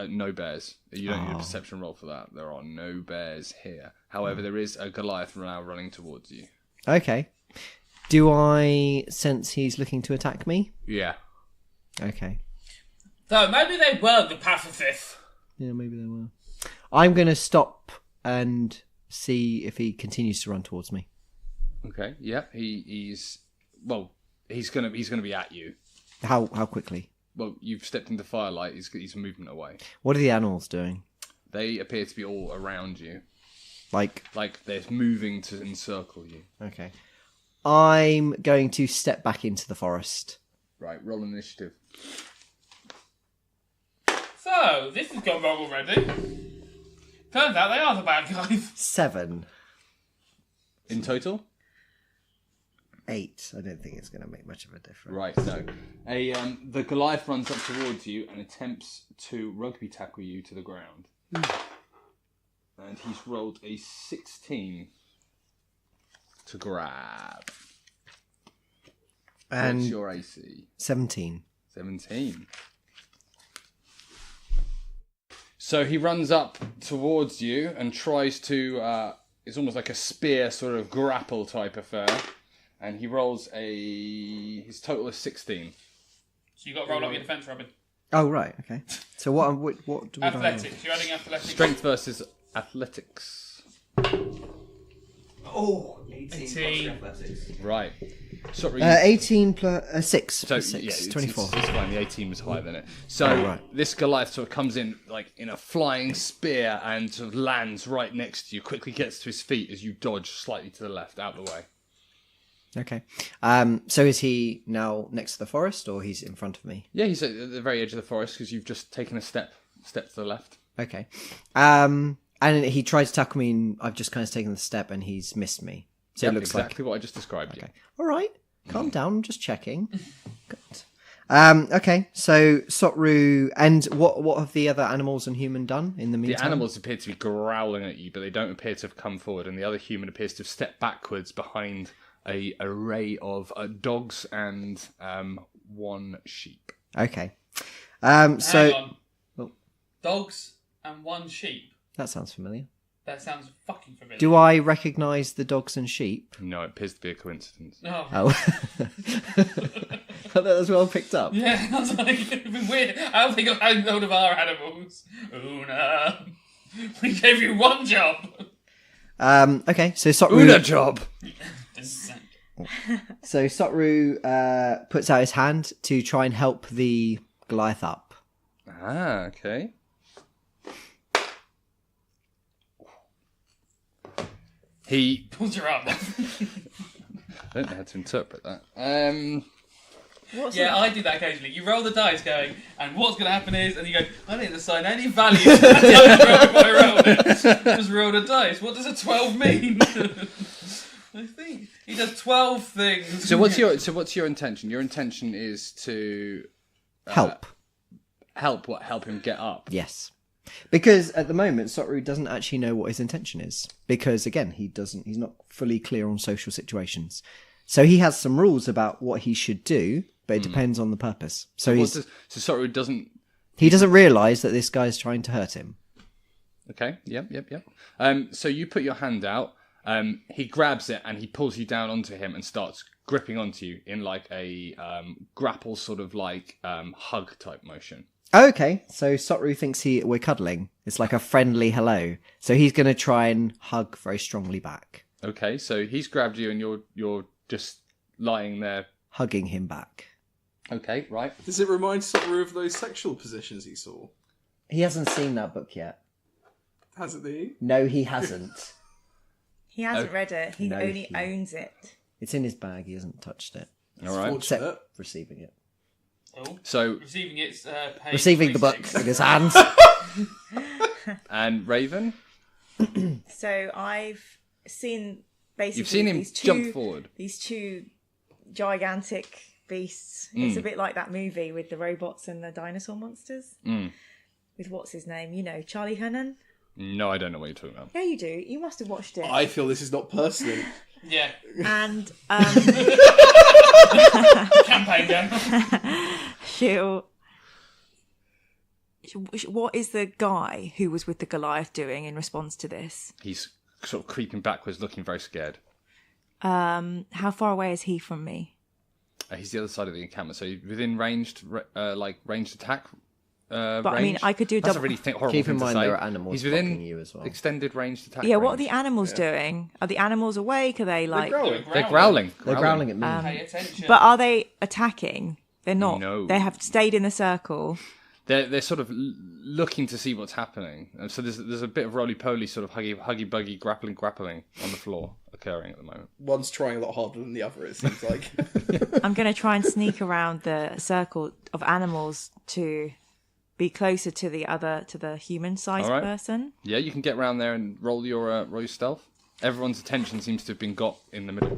No bears. You don't need a perception roll for that. There are no bears here. However, there is a Goliath now running towards you. Okay. Do I sense he's looking to attack me? Yeah. Okay. So maybe they were the pacifists. Yeah, maybe they were. I'm going to stop and see if he continues to run towards me. Okay. Yeah. He's gonna be at you. How quickly? Well, you've stepped into firelight. He's movement away. What are the animals doing? They appear to be all around you, Like, they're moving to encircle you. okay. I'm going to step back into the forest. Right. Roll initiative. So, this has gone wrong already. Turns out they are the bad guys. 7. In total. 8. I don't think it's going to make much of a difference. Right, no. The Goliath runs up towards you and attempts to rugby tackle you to the ground. And he's rolled a 16 to grab. And What's your AC? 17. 17. So he runs up towards you and tries to... it's almost like a spear sort of grapple type affair. And he rolls his total is 16. So you got to roll up your defense, Robin. Oh, right, okay. So what do we Athletics. You're adding athletics. Strength versus athletics. Oh, 18. Right. Sorry. 18 plus 6. So, Plus 6, yeah, it's 24. It's fine. The 18 was higher than it. So right. this Goliath sort of comes in like in a flying spear and sort of lands right next to you. Quickly gets to his feet as you dodge slightly to the left, out of the way. Okay. So is he now next to the forest, or he's in front of me? Yeah, he's at the very edge of the forest because you've just taken a step to the left. Okay. And he tried to tackle me, and I've just kind of taken the step, and he's missed me. So Yep, it looks exactly what I just described. Okay. All right. Calm down. I'm just checking. Good. Okay. So Sotru, and what have the other animals and human done in the meantime? The animals appear to be growling at you, but they don't appear to have come forward, and the other human appears to have stepped backwards behind an array of dogs and one sheep. Okay. Hang So on. Oh. Dogs and one sheep. that sounds familiar. That sounds fucking familiar. Do I recognise the dogs and sheep? No, it appears to be a coincidence. Oh. That was well picked up. Yeah, I was like, it'd be weird. I don't think I know of our animals. Una, we gave you one job. Okay, so Sotru. Una job. So Sotru puts out his hand to try and help the Goliath up. Ah, okay. He Pulls your arm off. I don't know how to interpret that. Yeah, I do that occasionally. You roll the dice going, and what's going to happen is, and you go, I didn't assign any value to the dice roll if I rolled it. Just rolled a dice. What does a 12 mean? I think he does 12 things. So what's your intention? Your intention is to Help. help him get up. Yes. Because at the moment, Sotru doesn't actually know what his intention is. Because again, he's not fully clear on social situations. So he has some rules about what he should do, but it depends on the purpose. So Sotru doesn't. he doesn't realise that this guy's trying to hurt him. Okay. Yep. So you put your hand out. He grabs it and he pulls you down onto him and starts gripping onto you in like a grapple sort of like hug type motion. Okay, so Sotru thinks we're cuddling. It's like a friendly hello. So he's going to try and hug very strongly back. Okay, so he's grabbed you and you're just lying there. Hugging him back. Okay, right. Does it remind Sotru of those sexual positions he saw? He hasn't seen that book yet. Hasn't he? No, he hasn't. He hasn't read it. He No, only he- owns it. It's in his bag. He hasn't touched it. All right. Except receiving it. Oh, So receiving its page Receiving the book 26. in his hands. and Raven, So I've seen basically you've seen him these two, jump forward. These two gigantic beasts. It's a bit like that movie with the robots and the dinosaur monsters. With what's his name? You know, Charlie Hunnam. No, I don't know what you're talking about. Yeah, you do. You must have watched it. I feel this is not personal. Yeah, And campaign down. what is the guy who was with the Goliath doing in response to this? He's sort of creeping backwards, looking very scared. How far away is he from me? He's the other side of the encampment, so within ranged attack. But I mean, I could do That's double. a really horrible Keep thing in to mind say. there are animals He's within blocking you as well. extended ranged attack. Yeah, what are range. the animals doing? Are the animals awake? Are they like? They're growling. They're growling at me. Pay attention. But are they attacking? They're not. No. They have stayed in the circle. They're sort of looking to see what's happening. And so there's a bit of roly-poly sort of huggy buggy grappling on the floor occurring at the moment. One's trying a lot harder than the other, it seems like. I'm going to try and sneak around the circle of animals to be closer to the human-sized All right. person. Yeah, you can get around there and roll your stealth. Everyone's attention seems to have been got in the middle.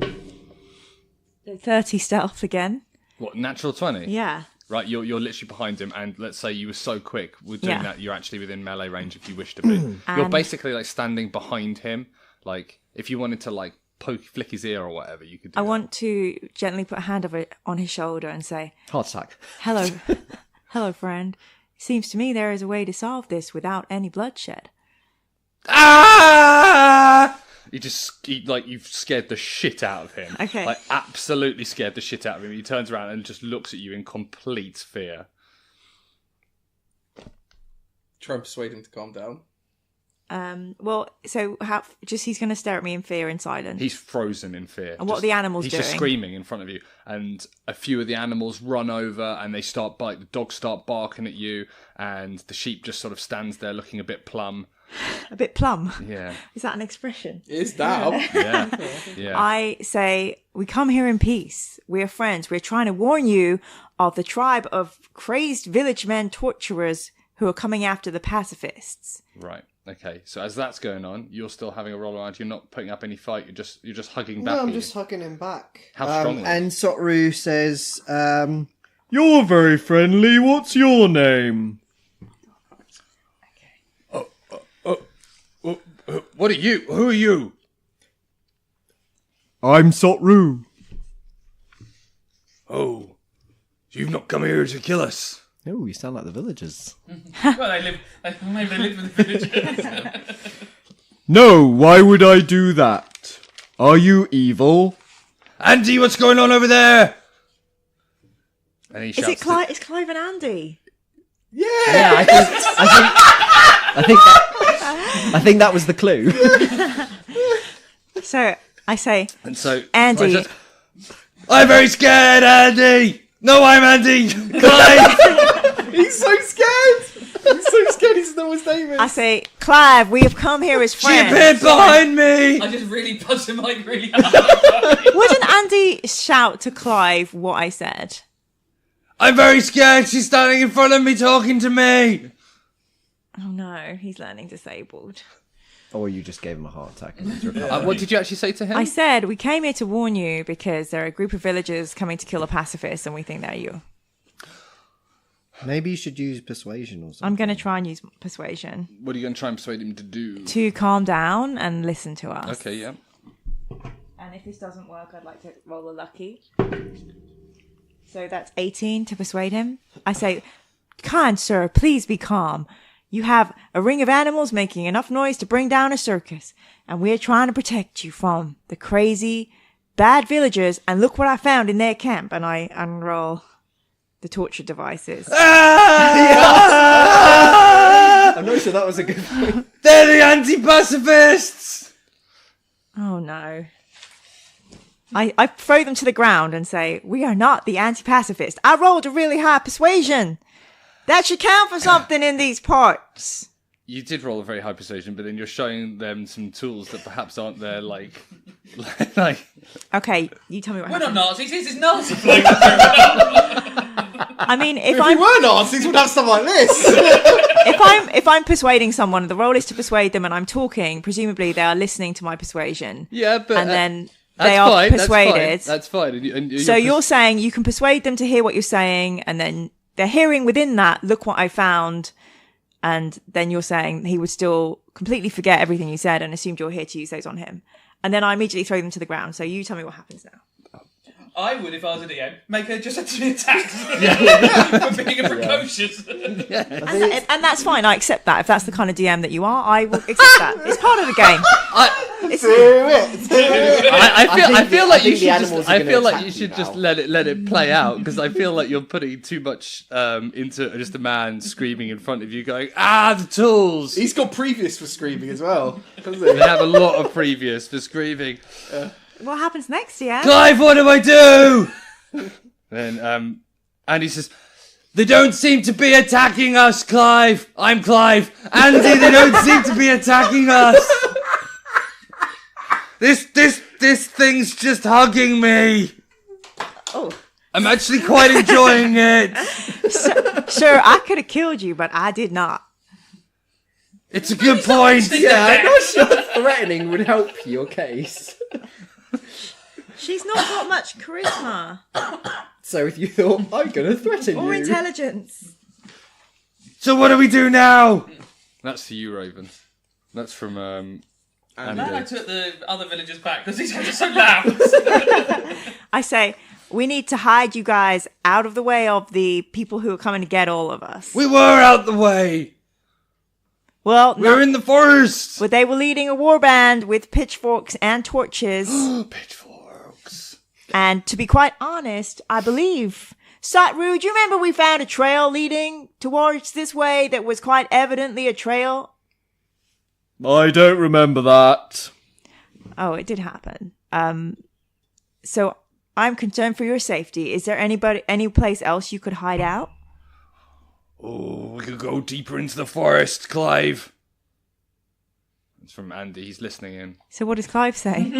30 stealth again. What, natural 20? Yeah. Right, you're literally behind him, and let's say you were so quick with doing Yeah. that, you're actually within melee range if you wish to be. You're And- basically like standing behind him. Like if you wanted to like flick his ear or whatever, you could do I that. want to gently put a hand on his shoulder and say, Heart attack. "Hello, hello, friend. Seems to me there is a way to solve this without any bloodshed." Ah! You've scared the shit out of him. Okay. Like, absolutely scared the shit out of him. He turns around and just looks at you in complete fear. Try and persuade him to calm down. Well, so he's going to stare at me in fear in silence. He's frozen in fear. And what are the animals he's doing? just screaming in front of you. And a few of the animals run over and they start biting. The dogs start barking at you. And the sheep just sort of stands there looking a bit plumb. A bit plumb. Yeah. Is that an expression? Is now. Yeah. Yeah. I say, we come here in peace. We're friends. We're trying to warn you of the tribe of crazed village men torturers who are coming after the pacifists. Right. Okay. So as that's going on, you're still having a roll around. You're not putting up any fight. You're just hugging back. No, I'm at you. just hugging him back. How strongly? And Sotru says, You're very friendly. What's your name? What are you? Who are you? I'm Sotru. Oh, you've not come here to kill us. "Oh, you sound like the villagers." Well, maybe they live with the villagers. No, why would I do that? Are you evil? Andy, what's going on over there? And he Is shouts it Clive? It's Clive and Andy. Yeah, I think that was the clue. So I say, and so Andy. I'm very scared, Andy. No, I'm Andy. Clive. He's so scared. He's so scared. He doesn't know what his name is. I say, Clive, we have come here as She friends. appeared behind me. I just really punched him like really hard. Wouldn't Andy shout to Clive what I said? I'm very scared. She's standing in front of me talking to me. Oh no, he's learning disabled. Or you just gave him a heart attack. And he's recovered. What did you actually say to him? I said, we came here to warn you because there are a group of villagers coming to kill a pacifist and we think they're you. Maybe you should use persuasion or something. I'm going to try and use persuasion What are you going to try and persuade him to do? to calm down and listen to us. Okay, yeah. And if this doesn't work, I'd like to roll a lucky. So that's 18 to persuade him. I say, kind sir, please be calm. You have a ring of animals making enough noise to bring down a circus, and we're trying to protect you from the crazy, bad villagers. And look what I found in their camp. And I unroll the torture devices. I'm not sure that was a good point. They're the anti-pacifists. Oh no. I throw them to the ground and say, we are not the anti-pacifist. I rolled a really high persuasion. That should count for something in these parts. You did roll a very high persuasion, but then you're showing them some tools that perhaps aren't there, like. Okay, you tell me what We're happened. not Nazis. This is Nazi flavour. I mean, if we were Nazis, we'd have stuff like this. if I'm persuading someone, the role is to persuade them, and I'm talking. Presumably, they are listening to my persuasion. Yeah, but. And then they are persuaded. That's fine. And So you're saying you can persuade them to hear what you're saying, and then they're hearing within that, look what I found. And then you're saying he would still completely forget everything you said and assumed you're here to use those on him. And then I immediately throw them to the ground. So you tell me what happens now. I would, if I was a DM, make her just actually attack for being a precocious. And that's fine. I accept that. If that's the kind of DM that you are, I will accept that. It's part of the game. I feel like you the should animals just. are I gonna feel like attack you should you just now. let it play out because I feel like you're putting too much into just a man screaming in front of you, going, the tools. He's got previous for screaming as well, doesn't They he? have a lot of previous for screaming. What happens next, yeah? Clive, what do I do? Then Andy says, they don't seem to be attacking us, Clive. I'm Clive. Andy, they don't seem to be attacking us. This thing's just hugging me. Oh. I'm actually quite enjoying it. Sure, I could have killed you, but I did not. It's a good point. Yeah, I'm not sure threatening would help your case. She's not got much charisma So if you thought, I'm going to threaten or you. intelligence. So what do we do now? That's to you, Raven. That's from And then I took the other villagers back because these guys are so loud. I say, we need to hide you guys out of the way of the people who are coming to get all of us. We were out the way. Well, We're in the forest. but they were leading a warband with pitchforks and torches. Pitchforks. And to be quite honest, I believe... Satru, do you remember we found a trail leading towards this way that was quite evidently a trail? I don't remember that. Oh, it did happen. So I'm concerned for your safety. Is there any place else you could hide out? Oh, we could go deeper into the forest, Clive. It's from Andy. He's listening in. So what does Clive say?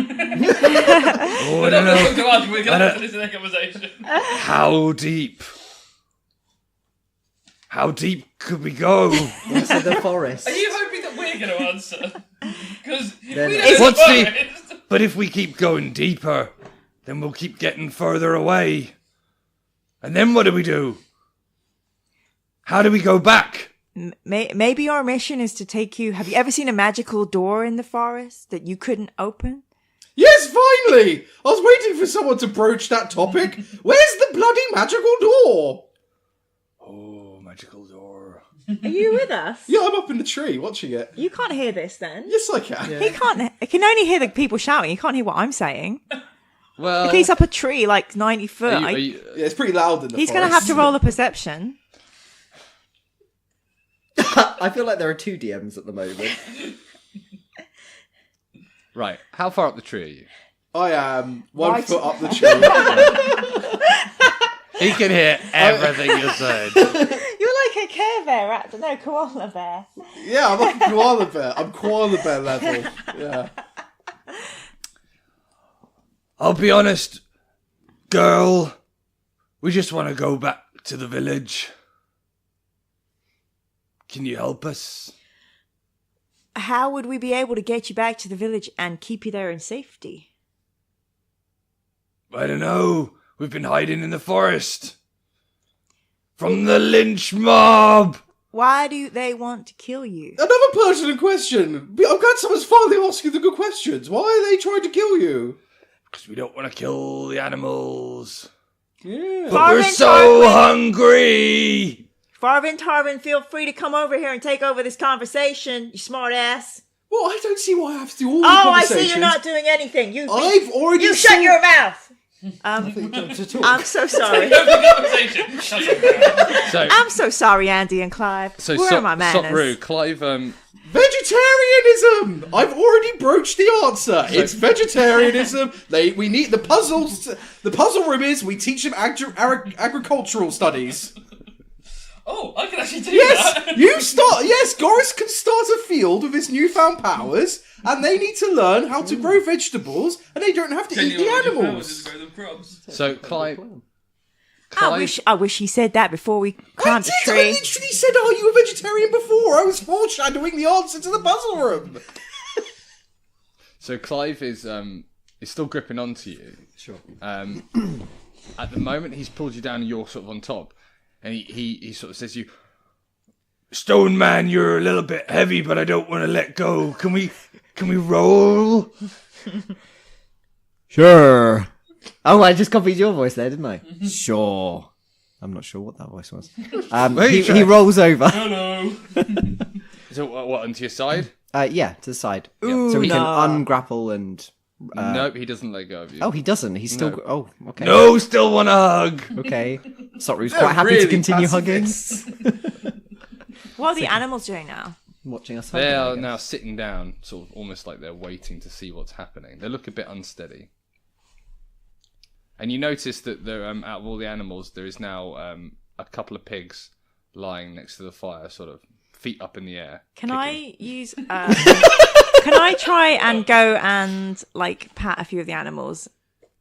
Oh, I don't know. We're going to have to listen to their conversation. How deep? How deep could we go? Into the forest. Are you hoping that we're going to answer? Because we Then- know What's the the- forest. But if we keep going deeper, then we'll keep getting further away. And then what do we do? How do we go back? Maybe our mission is to take you... Have you ever seen a magical door in the forest that you couldn't open? Yes, finally! I was waiting for someone to broach that topic. Where's the bloody magical door? Oh, magical door. Are you with us? Yeah, I'm up in the tree watching it. You can't hear this then. Yes, I can. He can't... I can only hear the people shouting. You can't hear what I'm saying. Well, If he's up a tree like 90 foot, are you- Yeah, it's pretty loud in the he's forest. going to have to roll a perception. I feel like there are 2 DMs at the moment. right. How far up the tree are you? I am 1 Right. foot up the tree. He can hear everything you're saying. You're like a Care Bear at... No, Koala Bear. Yeah, I'm like a koala bear. I'm koala bear level. Yeah. I'll be honest, girl. We just want to go back to the village. Can you help us? How would we be able to get you back to the village and keep you there in safety? I don't know. We've been hiding in the forest. From the lynch mob! Why do they want to kill you? Another pertinent question. I'm glad someone's finally asking the good questions. Why are they trying to kill you? Because we don't want to kill the animals. Yeah. But we're Farvin, so Tarvin. hungry! Farvin, Tarvin, feel free to come over here and take over this conversation, you smart ass. Well, I don't see why I have to do all the Oh, I conversations. see you're not doing anything. I've already You shut saw- your mouth! to talk. I'm so sorry. The conversation. Shut your mouth. So, I'm so sorry, Andy and Clive. Where are my manners? Sotru, Clive, Vegetarianism! I've already broached the answer. It's vegetarianism. We need the puzzles. The puzzle room is we teach them agricultural studies. Oh, I can actually do Yes, that. Yes, Goris can start a field with his newfound powers, and they need to learn how to grow vegetables, and they don't have to eat the animals. Grow them crops. so Clive, I wish he said that before we climbed the I tree. literally said, "Are you a vegetarian?" before. I was foreshadowing the answer to the puzzle room. So Clive is still gripping onto you. Sure. At the moment, he's pulled you down, and you're sort of on top, and he sort of says to you, Stone man, you're a little bit heavy, but I don't want to let go. Can we roll? Sure. Oh, I just copied your voice there, didn't I? Sure. I'm not sure what that voice was. He rolls over. Hello. "So what? Onto your side?" Yeah, to the side. So we can ungrapple and... Nope, he doesn't let go of you. Oh, he doesn't. He's still... No. Oh, okay. No, still want to hug. Okay. Sotru's quite happy to continue hugging. What are the animals doing now? Watching us They hugging, I are guess. now sitting down, sort of almost like they're waiting to see what's happening. They look a bit unsteady. And you notice that there, out of all the animals, there is now a couple of pigs lying next to the fire, sort of feet up in the air. Can kicking. I use... can I try and go and, like, pat a few of the animals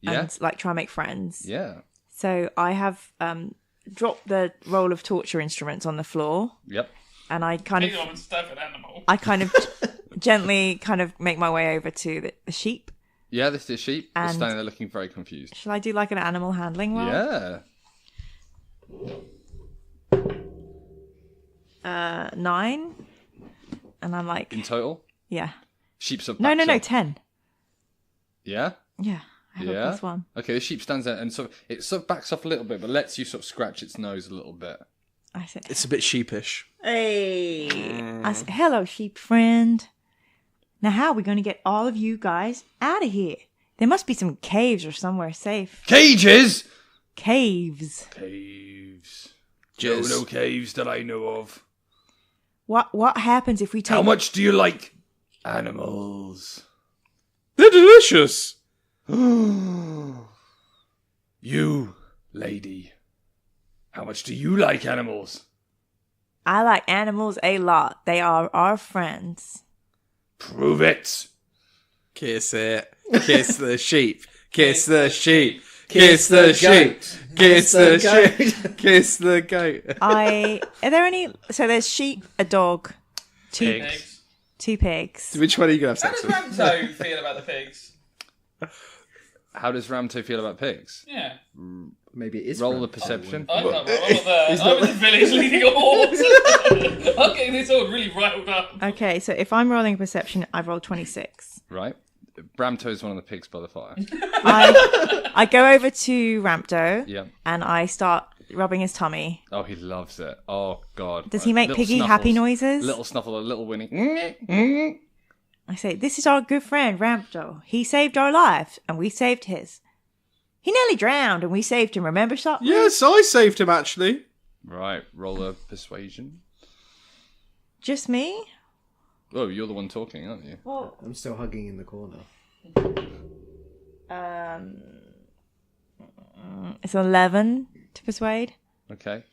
Yeah, and, like, try and make friends? yeah, So I have dropped the roll of torture instruments on the floor, yep. and I kind Pick up of... and stab an animal. I kind of gently kind of make my way over to the sheep. Yeah, this is sheep. They're And- standing there looking very confused. Shall I do, like, an animal handling roll? Yeah. 9. And I'm like... In total? Yeah. Sheep sort of No, backs off. 10. Yeah? Yeah, I have a Yeah? +1. Okay, the sheep stands there and it sort of backs off a little bit, but lets you sort of scratch its nose a little bit. I said, It's a bit sheepish. hey. I said, hello, sheep friend. Now, how are we going to get all of you guys out of here? There must be some caves or somewhere safe. Cages? Caves. Caves. Jizz. No caves that I know of. What happens if we take... How much do you like animals? They're delicious. You, lady. How much do you like animals? I like animals a lot. They are our friends. Prove it. Kiss it. Kiss the sheep. Kiss the sheep. Kiss the sheep. Kiss the sheep. Kiss the goat. Are there any... So there's sheep, a dog, Pigs. two pigs. Which one are you going to How have does sex with? Ramto feel about the pigs? How does Ramto feel about pigs? Yeah. Maybe it is. Roll the Ram's perception. I'm not there. I'm in the village leading a horse. I'm getting this all really riled up. Okay, so if I'm rolling a perception, I've rolled 26. Right? Ramto is one of the pigs by the fire. I go over to Rampto Yeah. and I start rubbing his tummy. Oh, he loves it. Oh, God. Does he make Little piggy happy snuffles. noises? Little snuffle, a little whinny. I say, this is our good friend, Rampto. He saved our lives, and we saved his. He nearly drowned, and we saved him. Remember, Shop? Yes, I saved him, actually. Right, roll a persuasion. Just me? Oh, you're the one talking, aren't you? Well, I'm still hugging in the corner. it's 11 to persuade. Okay.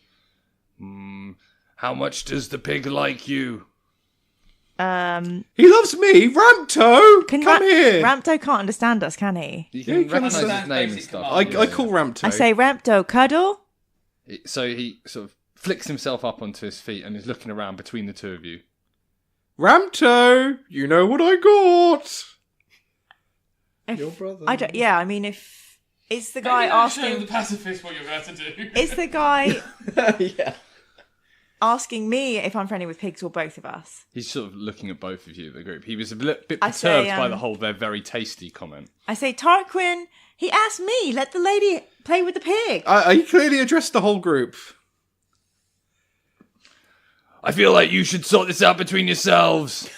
How much does the pig like you? He loves me, Ramto. Come here. Rampto can't understand us, can he? You Yeah, can he recognise comes- his name and basic stuff. command. I call Ramto. I say, Rampto, cuddle. So he sort of flicks himself up onto his feet and is looking around between the two of you. Ramto, you know what I got. Your brother. I don't. Yeah, I mean, if it's the guy Maybe don't show the asking, pacifists what you're about to do. it's the guy Yeah. asking me if I'm friendly with pigs or both of us. He's sort of looking at both of you, the group. He was a bit I perturbed say, by the whole "they're very tasty" comment. I say, Tarquin, he asked me, let the lady play with the pig. I clearly addressed the whole group. I feel like you should sort this out between yourselves.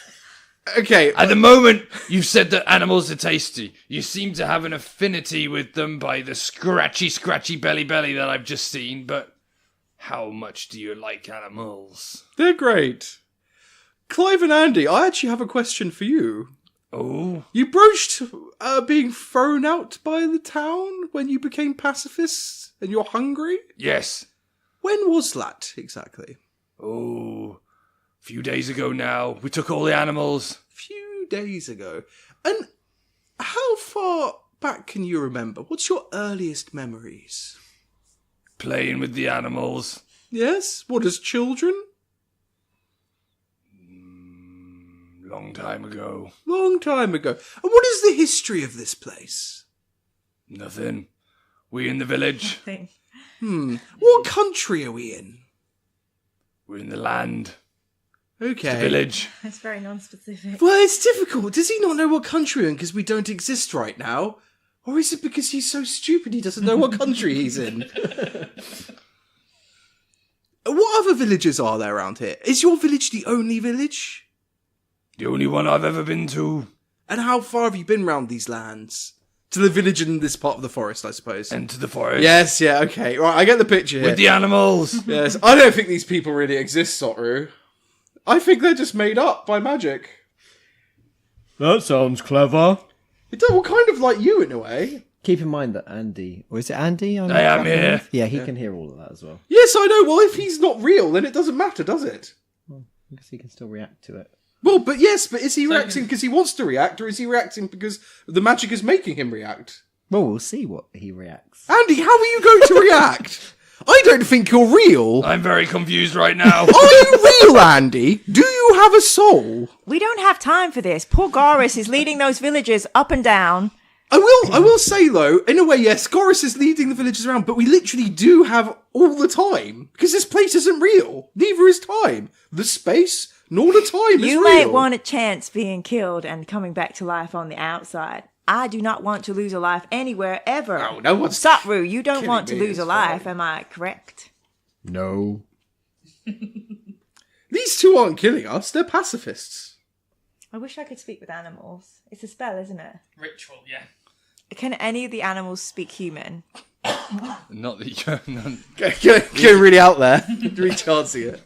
Okay, At the moment, you've said that animals are tasty. You seem to have an affinity with them by the scratchy belly that I've just seen, but how much do you like animals? they're great. Clive and Andy, I actually have a question for you. Oh? You broached being thrown out by the town when you became pacifists and you're hungry? Yes. When was that exactly? Oh, a few days ago now. We took all the animals. Few days ago. And how far back can you remember? What's your earliest memories? Playing with the animals. Yes? What, as children? Long time ago. Long time ago. And what is the history of this place? Nothing. We in the village. What country are we in? We're in the land. Okay. The village. That's very non-specific. Well, it's difficult. Does he not know what country we're in because we don't exist right now? Or is it because he's so stupid he doesn't know what country he's in? What other villages are there around here? Is your village the only village? The only one I've ever been to. And how far have you been round these lands? To the village in this part of the forest, I suppose. And to the forest. Yes, yeah, okay. Right, I get the picture here. With the animals. Yes, I don't think these people really exist, Sotru. I think they're just made up by magic. That sounds clever. It does, well, kind of like you in a way. Keep in mind that Andy, or is it Andy? I am here. Yeah, he can hear all of that as well. Yes, I know. Well, if he's not real, then it doesn't matter, does it? I guess he can still react to it. Well, but yes, but is he reacting because he wants to react, or is he reacting because the magic is making him react? Well, we'll see what he reacts. Andy, how are you going to react? I don't think you're real. I'm very confused right now. Are you real, Andy? Do you have a soul? We don't have time for this. Poor Goris is leading those villagers up and down. I will say though, in a way, yes, Goris is leading the villagers around, but we literally do have all the time because this place isn't real. Neither is time. The space, Nor the time is You real. might want a chance being killed and coming back to life on the outside. I do not want to lose a life anywhere ever. No one's Satru, you don't killing want to me, lose a it's life, fine. am I correct? No. These two aren't killing us. They're pacifists. I wish I could speak with animals. It's a spell, isn't it? Ritual, yeah. Can any of the animals speak human? Not that you. Go really out there. Recharging it.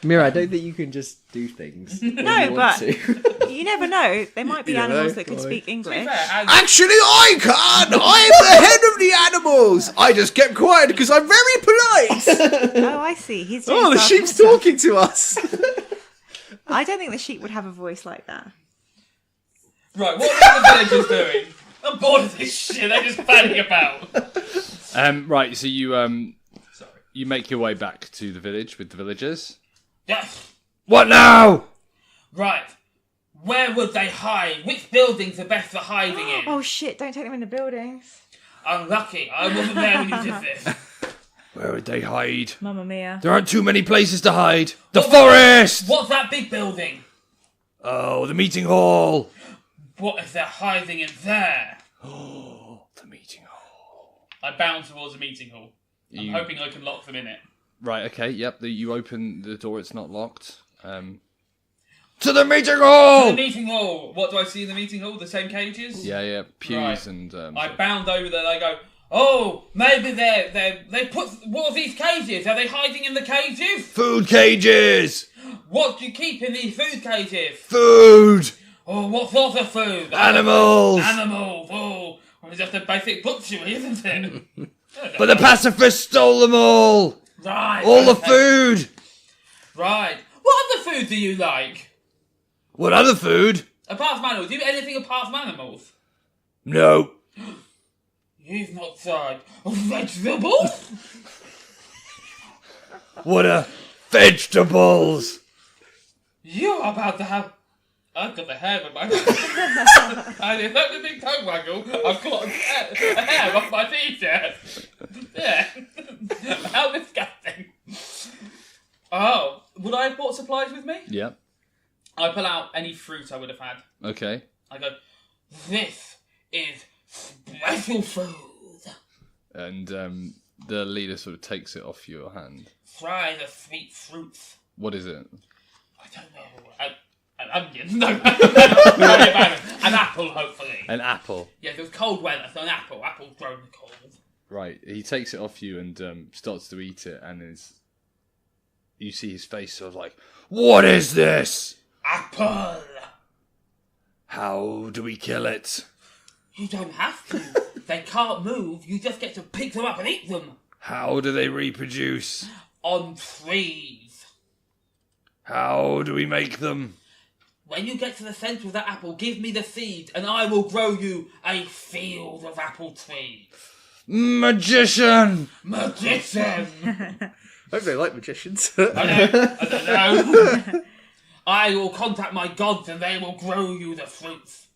Mira, I don't think you can just do things. No, but you never know. There might be You never animals know. that can speak English. Actually, I can. I'm the head of the animals. I just kept quiet because I'm very polite. Oh, I see. He's doing Oh, the sarcasm. sheep's talking to us. I don't think the sheep would have a voice like that. Right, what are the villagers doing? I'm bored of this shit. They're just fanning about. Right, so you make your way back to the village with the villagers. Yes. What now? Right. Where would they hide? Which buildings are best for hiding in? Oh shit, don't take them in the buildings. Unlucky. I wasn't there when you did this. Where would they hide? Mamma mia. There aren't too many places to hide. The What- forest! What's that big building? Oh, the meeting hall. What if they're hiding in there? Oh, the meeting hall. I bound towards a meeting hall. I'm hoping I can lock them in it. Right, okay, yep. You open the door, it's not locked. To the meeting The hall! meeting hall. What do I see in the meeting hall? The same cages? Yeah, pews Right. and... I bound over there. I go, oh, maybe they put... What are these cages? Are they hiding in the cages? Food cages! What do you keep in these food cages? Food! Oh, what sort of food? Animals! Animals. Oh, it's just a basic butchery, isn't it? But the pacifists stole them all! Right. All the okay. food! Right. What other food do you like? What other food? Apart from animals. Do you eat anything apart from animals? No. You've not tried vegetables? What are vegetables? You're about to have... I've got the hair in my mouth. And if that's a big tongue waggle, I've got a hair off my t-shirt. Yeah. How disgusting. Oh, would I have brought supplies with me? Yep, I pull out any fruit I would have had. okay. I go, this is special food. And the leader sort of takes it off your hand. Try the sweet fruits. What is it? I don't know. An onion? No. An apple, hopefully. An apple. Yeah, if it was cold weather, so an apple. Apple's grown cold. Right, he takes it off you and starts to eat it, and you see his face sort of like, What is this? Apple! How do we kill it? You don't have to. They can't move. You just get to pick them up and eat them. How do they reproduce? On trees. How do we make them? When you get to the centre of that apple, give me the seed, and I will grow you a field of apple trees. Magician! Magician! Hope they like magicians. I don't know. I will contact my gods, and they will grow you the fruits.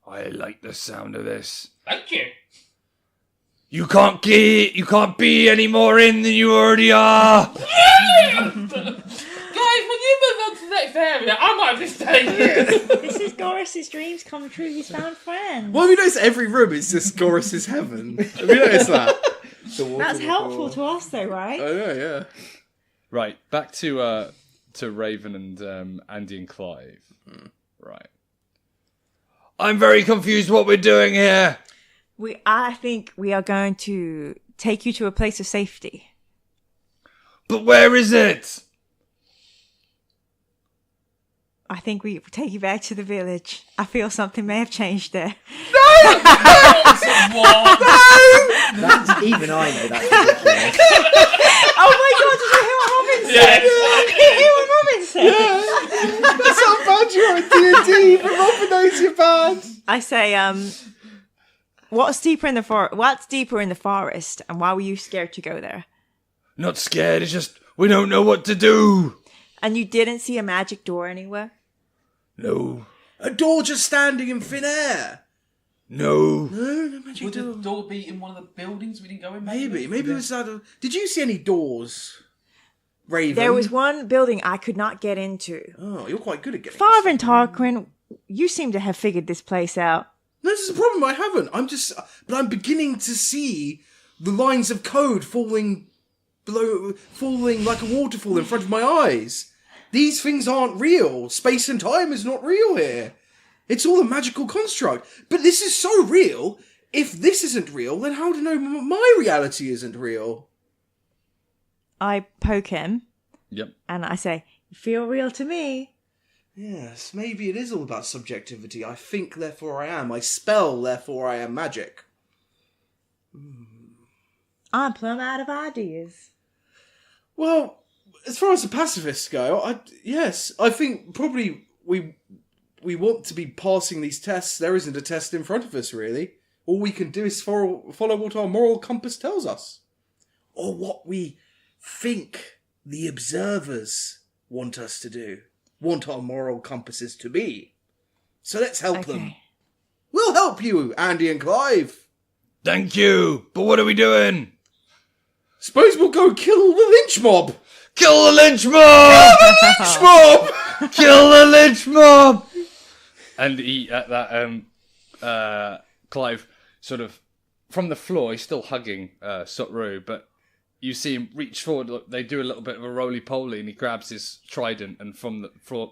I like the sound of this. Thank you. You can't be any more in than you already are. Guys, when you move on to the next area, I might just stay here. This is Goris's dreams come true. He's found friends. Well, we noticed every room is just Goris's heaven. Have you noticed that? That's helpful to us, though, right? I know, yeah. right, back to Raven and Andy and Clive. Right. I'm very confused what we're doing here. I think we are going to take you to a place of safety. But where is it? I think we take you back to the village. I feel something may have changed there. What? That's, even I know that's ridiculous. Oh my god, did you hear what Robin said? Did you hear what Robin said? That's how bad you are at D&D. Even Robin knows you're bad. I say, what's deeper in the forest, and why were you scared to go there? Not scared, it's just we don't know what to do. And you didn't see a magic door anywhere? No. A door just standing in thin air. No. No magic Would door. the door be in one of the buildings we didn't go in? Maybe it was that. Did you see any doors? Raven. There was one building I could not get into. Oh, you're quite good at getting. Father and Tarquin, you seem to have figured this place out. No, this is a problem. I haven't. But I'm beginning to see the lines of code falling like a waterfall in front of my eyes. These things aren't real. Space and time is not real here. It's all a magical construct. But this is so real. If this isn't real, then how do I know my reality isn't real? I poke him. Yep. And I say, "You feel real to me." Yes, maybe it is all about subjectivity. I think, therefore I am. I spell, therefore I am magic. I'm plumb out of ideas. Well, as far as the pacifists go, I think probably we want to be passing these tests. There isn't a test in front of us, really. All we can do is follow what our moral compass tells us. Or what we think the observers want us to do. Want our moral compasses to be. So let's help them. We'll help you, Andy and Clive. Thank you, but what are we doing? Suppose we'll go kill the lynch mob. Kill the lynch mob! Lynch mob! Kill the lynch mob! And he, at that, Clive, sort of, from the floor, he's still hugging Sotru, but you see him reach forward, look, they do a little bit of a roly-poly, and he grabs his trident, and from the floor,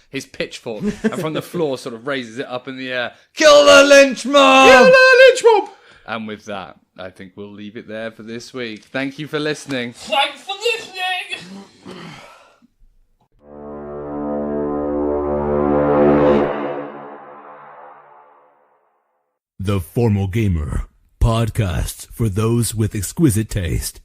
his pitchfork, and from the floor sort of raises it up in the air. Kill the lynch mob! Kill the lynch mob! And with that, I think we'll leave it there for this week. Thank you for listening. Thanks for listening! The Formal Gamer, podcast for those with exquisite taste.